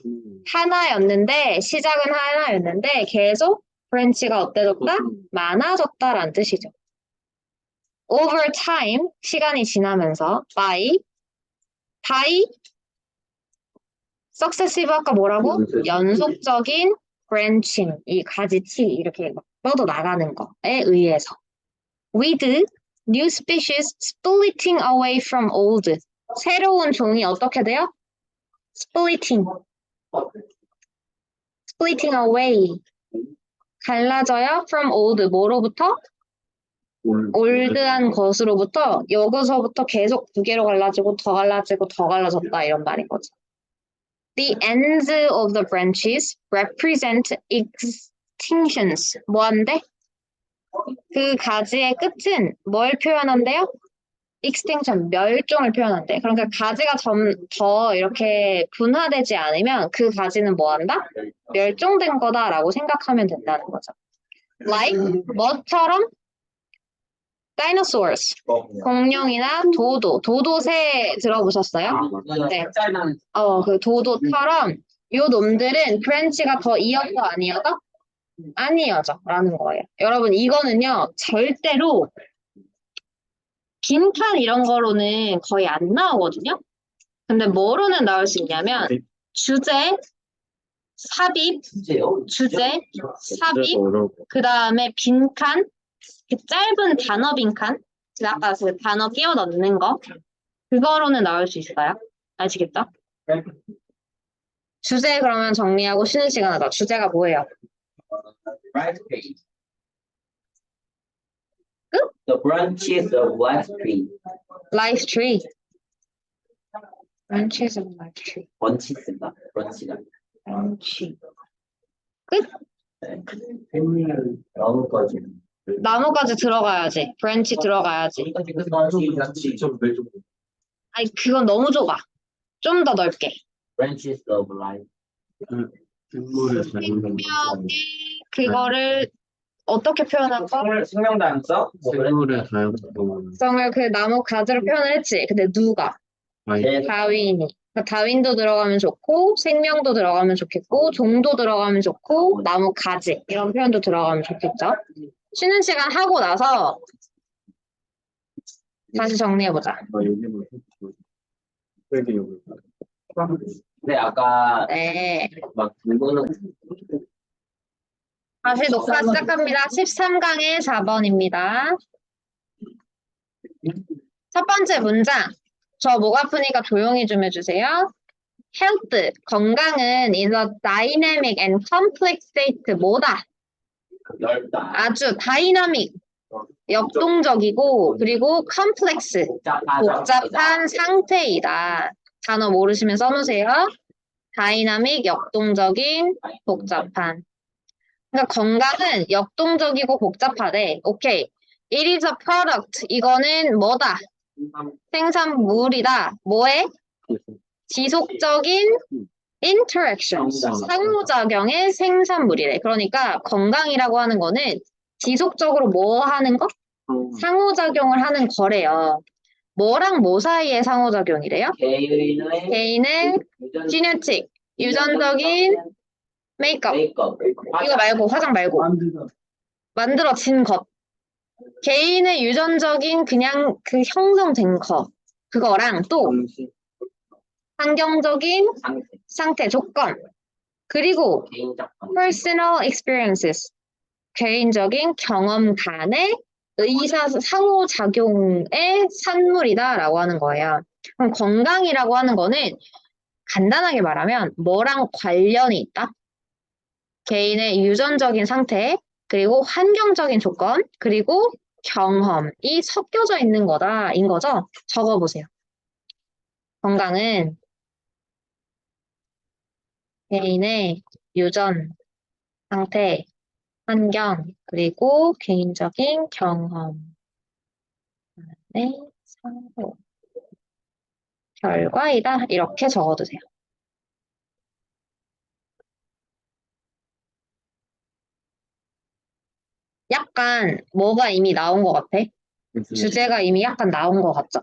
하나였는데 시작은 하나였는데 계속 브랜치가 어때졌다? 많아졌다라는 뜻이죠. Over time 시간이 지나면서 by successive 아까 뭐라고? 연속적인 branching 이 가지치 이렇게 막 뻗어 나가는 거에 의해서 with new species splitting away from old 새로운 종이 어떻게 돼요? splitting away 갈라져요 from old 뭐로부터? 올드한 것으로부터 여기서부터 계속 두 개로 갈라지고 더 갈라지고 더 갈라졌다 이런 말인 거죠. The ends of the branches represent extinctions. 뭐한데? 그 가지의 끝은 뭘 표현한대요? extinction, 멸종을 표현한대. 그러니까 가지가 더 이렇게 분화되지 않으면 그 가지는 뭐한다? 멸종된 거다라고 생각하면 된다는 거죠. Like 뭐처럼? Dinosaurs, 공룡이나 도도새 들어보셨어요? 네. 그 도도처럼 요 놈들은 브랜치가 더 이어져 안 이어져? 안 이어져 라는 거예요. 여러분 이거는요 절대로 빈칸 이런 거로는 거의 안 나오거든요. 근데 뭐로는 나올 수 있냐면 주제, 삽입, 주제, 삽입, 그 다음에 빈칸, 그 짧은 단어 빈칸, 아까 그 단어 끼워 넣는 거, 그거로는 나올 수 있어요. 아시겠죠? 주제 그러면 정리하고 쉬는 시간 하자. 주제가 뭐예요? Right tree. 끝? The branches of life tree. Life tree. Branches of life tree. 번치스가 번치가. branch. 끝? 네. 나뭇가지. 나무까지 들어가야지. branch 들어가야지. 아니 그건 너무 좁아. 좀 더 넓게. Branches of life. 생명의 그거를 어떻게 표현할까? 생명다양성? 생물의 다양성. 성을 그 나무 가지로 표현을 했지. 근데 누가? 다윈이. 그러니까 다윈도 들어가면 좋고 생명도 들어가면 좋겠고 종도 들어가면 좋고 나무 가지 이런 표현도 들어가면 좋겠죠. 쉬는 시간 하고 나서 다시 정리해보자. 근데 아까 네. 막 이거는 다시 녹화 시작합니다. 13강의 4번입니다. 첫 번째 문장. 저 목 아프니까 조용히 좀 해주세요. Health, 건강은 is a dynamic and complex state. 뭐다? 넓다. 아주 다이나믹, 역동적이고 그리고 complex, 복잡한 상태이다. 단어 모르시면 써놓으세요. 다이나믹, 역동적인, 복잡한. 그러니까 건강은 역동적이고 복잡하대. 오케이. It is a product. 이거는 뭐다? 생산물이다. 뭐에? 지속적인 interaction. 상호작용의 생산물이래. 그러니까 건강이라고 하는 거는 지속적으로 뭐 하는 거? 상호작용을 하는 거래요. 뭐랑 뭐 사이의 상호작용이래요? 개인의 genetic, 유전적인 메이크업. 이거 말고 화장 말고 만들어진 것. 개인의 유전적인 그냥 그 형성된 거. 그거랑 또 환경적인 상태, 조건. 그리고 personal experiences. 개인적인 경험 간의 상호작용의 산물이다라고 하는 거예요. 그럼 건강이라고 하는 거는 간단하게 말하면 뭐랑 관련이 있다? 개인의 유전적인 상태, 그리고 환경적인 조건, 그리고 경험이 섞여져 있는 거다인 거죠. 적어보세요. 건강은 개인의 유전 상태, 환경, 그리고 개인적인 경험의 상호 결과이다. 이렇게 적어두세요. 약간 뭐가 이미 나온 것 같아? 주제가 이미 약간 나온 것 같죠?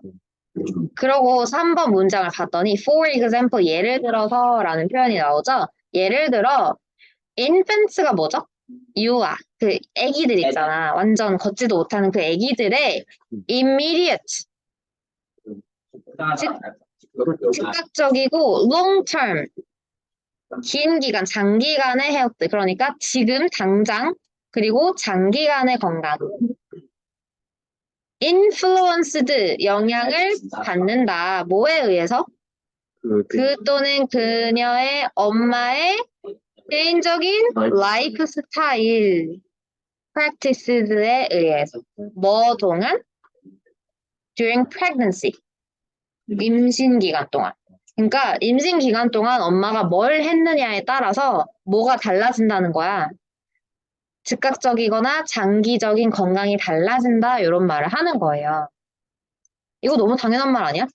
그러고 3번 문장을 봤더니 for example 예를 들어서라는 표현이 나오죠. 예를 들어 infants가 뭐죠? 유아 그 애기들 있잖아. 완전 걷지도 못하는 그 애기들의 immediate 즉각적이고 long term 긴 기간 장기간의 health 그러니까 지금 당장 그리고 장기간의 건강 influenced 영향을 받는다. 뭐에 의해서? 그 또는 그녀의 엄마의 개인적인 라이프 스타일 practices에 의해서 뭐 동안? during pregnancy 임신 기간 동안 그러니까 임신 기간 동안 엄마가 뭘 했느냐에 따라서 뭐가 달라진다는 거야. 즉각적이거나 장기적인 건강이 달라진다 이런 말을 하는 거예요. 이거 너무 당연한 말 아니야?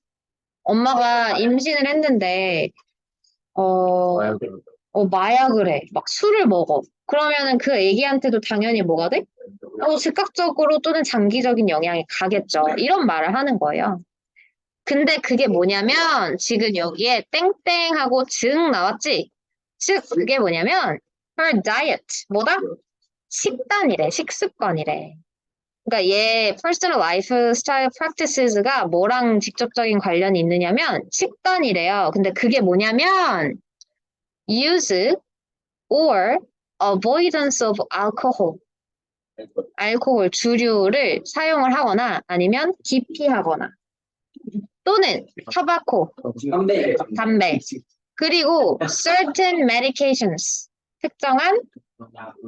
엄마가 임신을 했는데 마약을 해. 막 술을 먹어. 그러면은 그 애기한테도 당연히 뭐가 돼? 즉각적으로 또는 장기적인 영향이 가겠죠. 이런 말을 하는 거예요. 근데 그게 뭐냐면 지금 여기에 땡땡하고 증 나왔지? 즉 그게 뭐냐면 her diet 뭐다? 식단이래. 식습관이래. 그러니까 얘 personal lifestyle practices가 뭐랑 직접적인 관련이 있느냐면 식단이래요. 근데 그게 뭐냐면 use or avoidance of alcohol. 알코올 주류를 사용을 하거나 아니면 기피하거나 또는 타바코, 담배 그리고 certain medications 특정한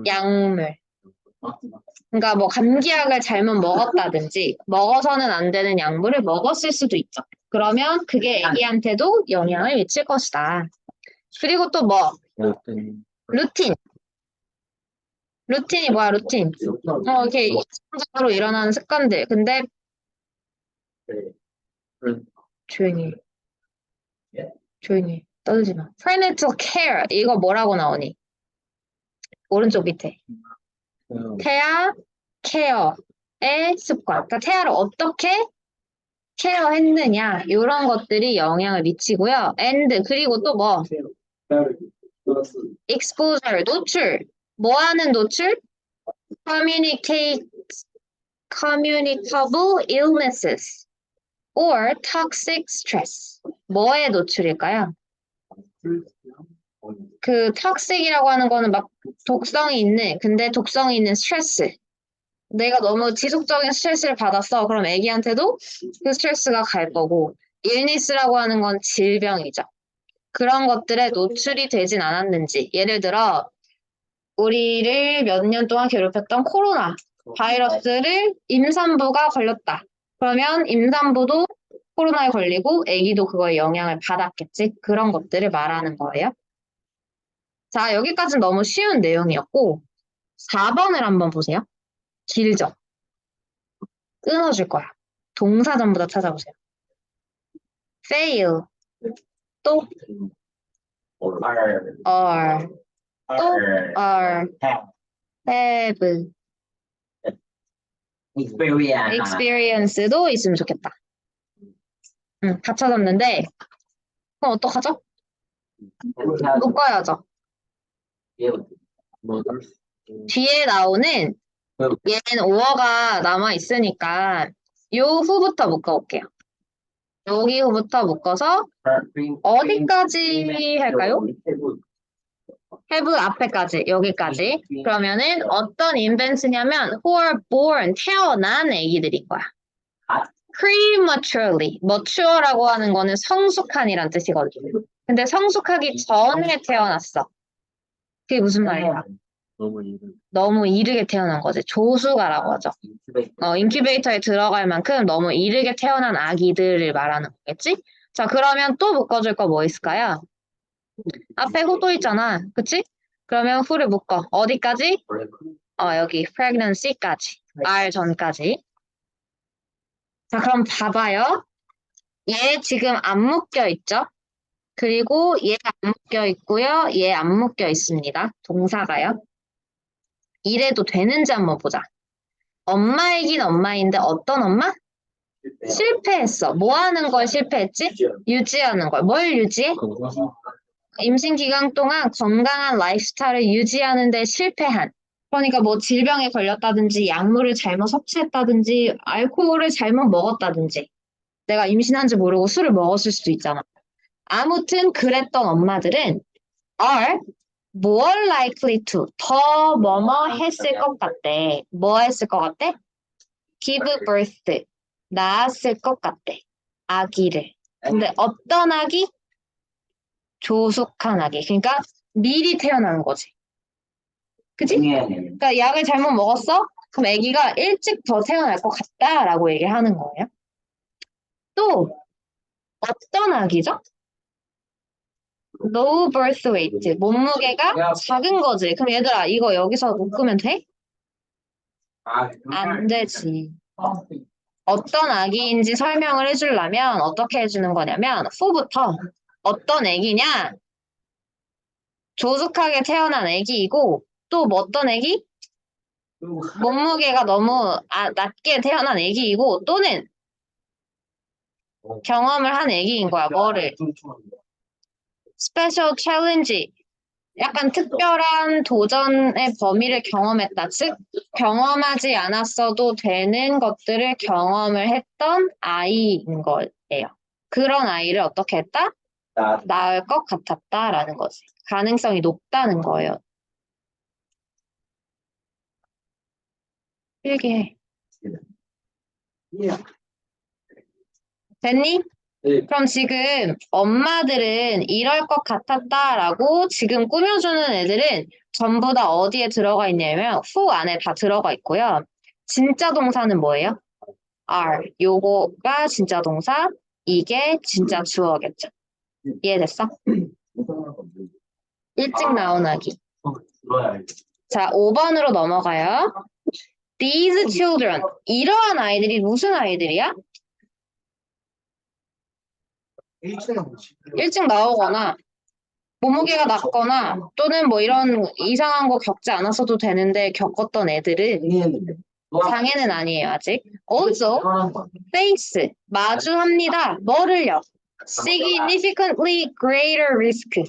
약물 그러니까 뭐 감기약을 잘못 먹었다든지 먹어서는 안 되는 약물을 먹었을 수도 있죠. 그러면 그게 애기한테도 영향을 미칠 것이다. 그리고 또 뭐 루틴 루틴이 뭐야 루틴 이렇게 일상적으로 일어나는 습관들 근데 조용히 조용히 떠들지 마. prenatal care 이거 뭐라고 나오니? 오른쪽 밑에 태아 케어의 습관. 그러니까 태아를 어떻게 케어했느냐 이런 것들이 영향을 미치고요. and 그리고 또 뭐 exposure 노출 뭐 하는 노출? communicable illnesses or toxic stress 뭐에 노출일까요? 그 toxic이라고 하는 거는 막 독성이 있는 근데 독성이 있는 스트레스 내가 너무 지속적인 스트레스를 받았어. 그럼 애기한테도 그 스트레스가 갈 거고 illness라고 하는 건 질병이죠. 그런 것들에 노출이 되진 않았는지 예를 들어 우리를 몇 년 동안 괴롭혔던 코로나 바이러스를 임산부가 걸렸다. 그러면 임산부도 코로나에 걸리고 아기도 그거에 영향을 받았겠지. 그런 것들을 말하는 거예요. 자, 여기까지는 너무 쉬운 내용이었고 4번을 한번 보세요. 길죠? 끊어줄 거야. 동사 전부 다 찾아보세요. fail 또 or 또 are have experience도 있으면 좋겠다. 다 찾았는데 그럼 어떡하죠? 묶어야죠. 뒤에 나오는 얘는 5어가 남아있으니까 요 후부터 묶어볼게요. 여기 후부터 묶어서 어디까지 할까요? have 앞에까지 여기까지 그러면은 어떤 invents냐면 who are born 태어난 애기들인 거야. prematurely mature라고 하는 거는 성숙한이란 뜻이거든요. 근데 성숙하기 전에 태어났어. 그게 무슨 말이야? 너무 이르게 태어난 거지. 조수가라고 하죠. 인큐베이터에 들어갈 만큼 너무 이르게 태어난 아기들을 말하는 거겠지? 자, 그러면 또 묶어줄 거 뭐 있을까요? 앞에 후 또 있잖아. 그치? 그러면 후를 묶어. 어디까지? 여기 pregnancy까지. R 전까지. 자, 그럼 봐봐요. 얘 지금 안 묶여 있죠? 그리고 얘 안 묶여 있고요. 얘 안 묶여 있습니다. 동사가요. 이래도 되는지 한번 보자. 엄마이긴 엄마인데 어떤 엄마? 실패했어. 뭐 하는 걸 실패했지? 유지하는 걸. 뭘 유지해? 건강. 임신 기간 동안 건강한 라이프스타일을 유지하는 데 실패한. 그러니까 뭐 질병에 걸렸다든지, 약물을 잘못 섭취했다든지, 알코올을 잘못 먹었다든지. 내가 임신한지 모르고 술을 먹었을 수도 있잖아. 아무튼 그랬던 엄마들은 are more likely to 더 뭐뭐 했을 것 같대. 뭐 했을 것 같대? give birth. 낳았을 것 같대. 아기를. 근데 어떤 아기? 조숙한 아기. 그러니까 미리 태어나는 거지. 그치? 그러니까 약을 잘못 먹었어? 그럼 아기가 일찍 더 태어날 것 같다라고 얘기를 하는 거예요. 또 어떤 아기죠? low birth weight. 몸무게가 작은 거지. 그럼 얘들아 이거 여기서 묶으면 돼? 안 되지. 어떤 아기인지 설명을 해주려면 어떻게 해주는 거냐면 who부터 어떤 아기냐? 조숙하게 태어난 아기이고 또 뭐 어떤 아기? 몸무게가 너무 낮게 태어난 아기이고 또는 경험을 한 아기인 거야. 뭐를? 스페셜 챌린지. 약간 특별한 도전의 범위를 경험했다. 즉 경험하지 않았어도 되는 것들을 경험을 했던 아이인 거예요. 그런 아이를 어떻게 했다? 낳을 것 같았다라는 거지. 가능성이 높다는 거예요. 필기해. 됐니? 네. 그럼 지금 엄마들은 이럴 것 같았다라고 지금 꾸며주는 애들은 전부 다 어디에 들어가 있냐면 who 안에 다 들어가 있고요. 진짜 동사는 뭐예요? are. 요거가 진짜 동사, 이게 진짜 주어겠죠. 이해됐어? 일찍 나온 아기. 자, 5번으로 넘어가요. These children. 이러한 아이들이 무슨 아이들이야? 일찍 나오거나 몸무게가 낮거나 또는 뭐 이런 이상한 거 겪지 않았어도 되는데 겪었던 애들은 장애는 아니에요 아직. Also face 마주합니다. 뭐를요? Significantly greater risk.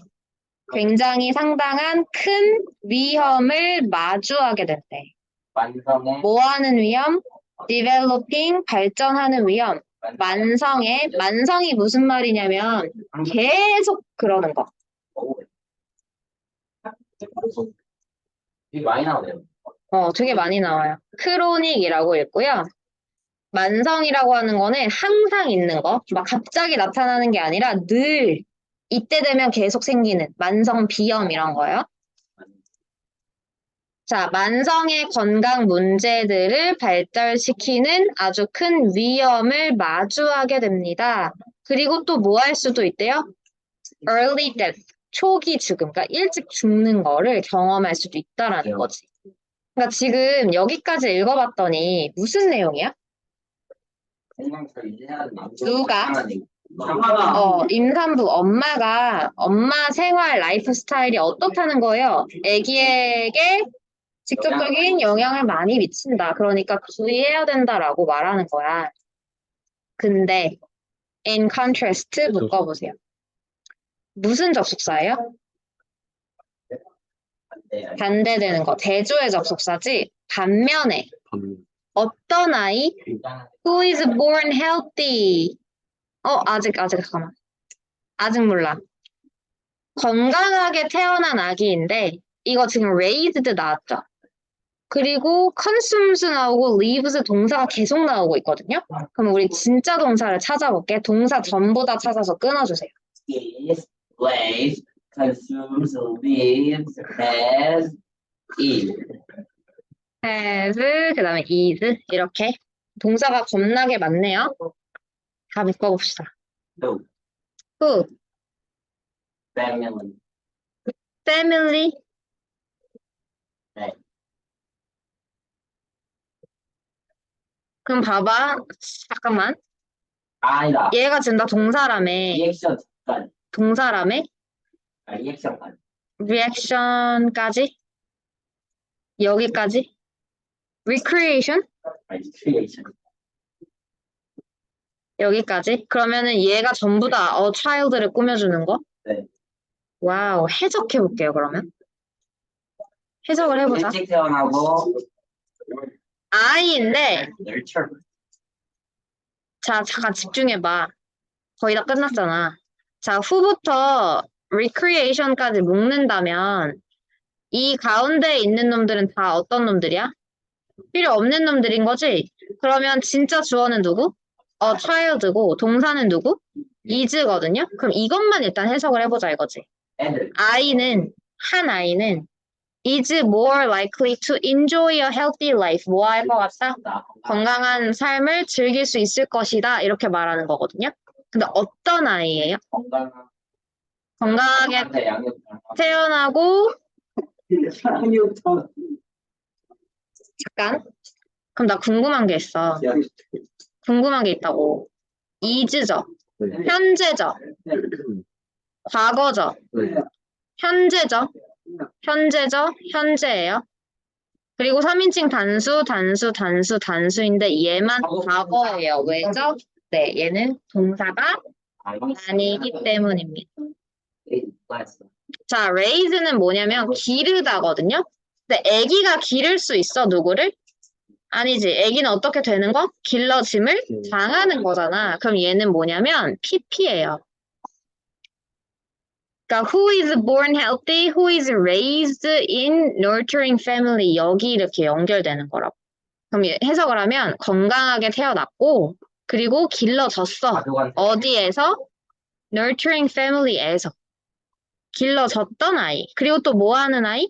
굉장히 상당한 큰 위험을 마주하게 된대. 뭐 하는 위험? Developing 발전하는 위험. 만성이 무슨 말이냐면 계속 그러는 거. 되게 많이 나오네요. 되게 많이 나와요. 크로닉이라고 읽고요. 만성이라고 하는 거는 항상 있는 거. 막 갑자기 나타나는 게 아니라 늘 이때 되면 계속 생기는 만성 비염 이런 거요. 자, 만성의 건강 문제들을 발달시키는 아주 큰 위험을 마주하게 됩니다. 그리고 또 뭐 할 수도 있대요? early death, 초기 죽음, 그러니까 일찍 죽는 거를 경험할 수도 있다라는 거지. 그러니까 지금 여기까지 읽어봤더니 무슨 내용이야? 누가? 임산부 엄마 생활 라이프 스타일이 어떻다는 거예요? 아기에게 직접적인 영향을 많이 미친다. 그러니까 주의해야 된다라고 말하는 거야. 근데 in contrast 묶어보세요. 무슨 접속사예요? 반대되는 거. 대조의 접속사지. 반면에 어떤 아이? Who is born healthy? 아직 잠깐만. 아직 몰라. 건강하게 태어난 아기인데 이거 지금 raised 나왔죠? 그리고 consumes 나오고 lives 동사가 계속 나오고 있거든요. 그럼 우리 진짜 동사를 찾아볼게. 동사 전부 다 찾아서 끊어주세요. Is, plays, consumes, lives, has, is. has, 그 다음에 is 이렇게 동사가 겁나게 많네요. 다 묶어봅시다. Who? Who? Family. Family. 네. 그럼 봐봐. 잠깐만. 아니다. 얘가 지금 다 동사라며. 리액션 잠깐. 동사라며. 리액션까지. 리액션까지. 여기까지. Recreation. 크리에이션. 여기까지? 그러면은 얘가 전부 다 child를 꾸며주는 거? 네. 와우, 해석해볼게요, 그러면. 해석을 해보자. 일찍 태어나고 I인데, nurture. 자, 잠깐 집중해봐. 거의 다 끝났잖아. 자, 후부터 recreation까지 묶는다면, 이 가운데에 있는 놈들은 다 어떤 놈들이야? 필요 없는 놈들인 거지? 그러면 진짜 주어는 누구? child고, 동사는 누구? is거든요? 그럼 이것만 일단 해석을 해보자 이거지. 애들. 한 아이는 is more likely to enjoy a healthy life. 뭐 할 것 같다? 나 건강한 삶을 즐길 수 있을 것이다. 이렇게 말하는 거거든요. 근데 어떤 아이예요? 건강한 건강하게 양육. 태어나고, 한이부터 잠깐. 그럼 나 궁금한 게 있어. 궁금한 게 있다고. is죠? 네. 현재죠? 과거죠? 네. 현재죠? 현재예요. 그리고 3인칭 단수인데 얘만 과거예요. 왜죠? 네, 얘는 동사가 아니기 때문입니다. 자, raise는 뭐냐면 기르다거든요. 근데 아기가 기를 수 있어, 누구를? 아니지. 아기는 어떻게 되는 거? 길러짐을 당하는 거잖아. 그럼 얘는 뭐냐면 PP예요. 그러니까 who is born healthy, who is raised in nurturing family 여기 이렇게 연결되는 거라고. 그럼 해석을 하면 건강하게 태어났고 그리고 길러졌어. 어디에서? nurturing family에서. 길러졌던 아이. 그리고 또 뭐 하는 아이?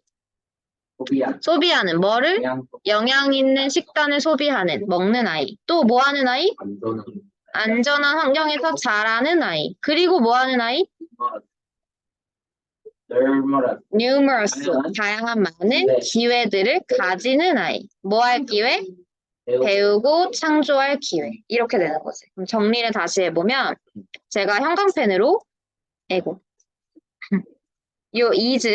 소비하는 뭐를? 영양 있는 식단을 소비하는 먹는 아이. 또 뭐 하는 아이? 안전한 환경에서 자라는 아이. 그리고 뭐 하는 아이? numerous 다양한 많은 기회들을 가지는 아이. 뭐 할 기회? 배우고 창조할 기회. 이렇게 되는 거지. 그럼 정리를 다시 해보면 제가 형광펜으로 요 is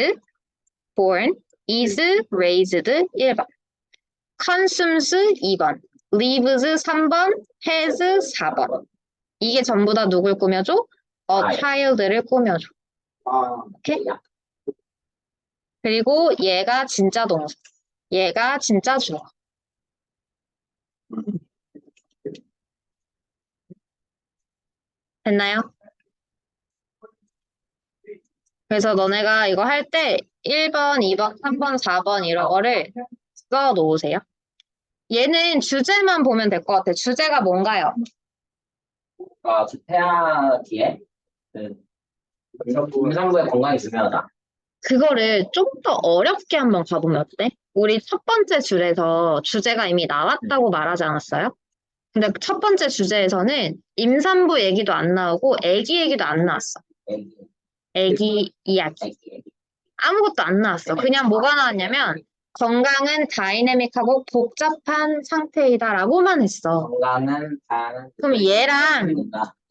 born, is raised 1번, consumes 2번, lives 3번, has 4번. 이게 전부 다 누굴 꾸며줘? child를 꾸며줘. 오케이? 그리고 얘가 진짜 동사. 얘가 진짜 주어. 됐나요? 그래서 너네가 이거 할 때 1번, 2번, 3번, 4번 이런 거를 써 놓으세요. 얘는 주제만 보면 될 것 같아. 주제가 뭔가요? 태아기에 임산부의 건강이 중요하다. 그거를 좀 더 어렵게 한번 가보면 어때? 우리 첫 번째 줄에서 주제가 이미 나왔다고 말하지 않았어요? 근데 첫 번째 주제에서는 임산부 얘기도 안 나오고 아기 얘기도 안 나왔어. 아기 이야기. 아무것도 안 나왔어. 그냥 뭐가 나왔냐면 건강은 다이내믹하고 복잡한 상태이다라고만 했어. 건강은 다양한. 그럼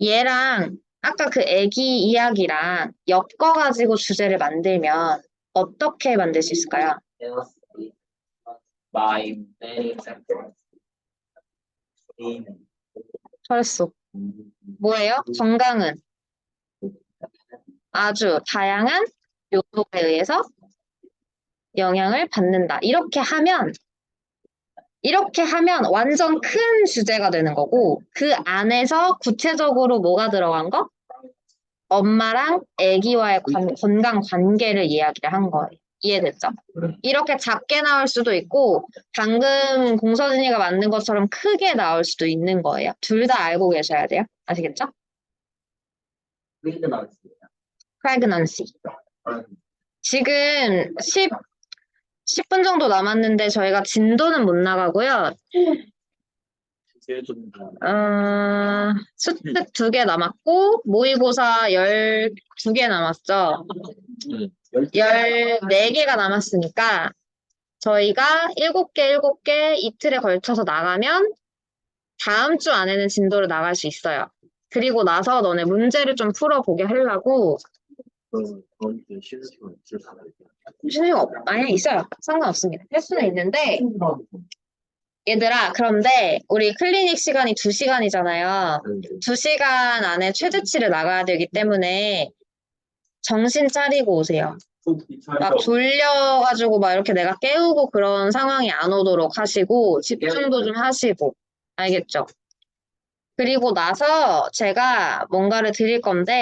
얘랑 아까 그 아기 이야기랑 엮어가지고 주제를 만들면 어떻게 만들 수 있을까요? by many factors. 잘했어. 뭐예요? 건강은 아주 다양한 요소에 의해서 영향을 받는다. 이렇게 하면 완전 큰 주제가 되는 거고 그 안에서 구체적으로 뭐가 들어간 거? 엄마랑 아기와의 건강 관계를 이야기를 한 거예요. 이해됐죠? 이렇게 작게 나올 수도 있고 방금 공서진이가 만든 것처럼 크게 나올 수도 있는 거예요. 둘 다 알고 계셔야 돼요. 아시겠죠? pregnancy. 지금 10분 정도 남았는데 저희가 진도는 못 나가고요. 수특 2개 남았고 모의고사 12개 남았죠. 14개가 남았으니까 저희가 7개 이틀에 걸쳐서 나가면 다음 주 안에는 진도를 나갈 수 있어요. 그리고 나서 너네 문제를 좀 풀어보게 하려고 쉬는 시간 있을까요? 쉬는 거 아니 있어요. 상관없습니다. 할 수는 있는데 얘들아, 그런데 우리 클리닉 시간이 2시간이잖아요. 2시간 안에 최대치를 나가야 되기 때문에 정신 차리고 오세요. 막 졸려가지고 막 이렇게 내가 깨우고 그런 상황이 안 오도록 하시고 집중도 좀 하시고. 알겠죠? 그리고 나서 제가 뭔가를 드릴 건데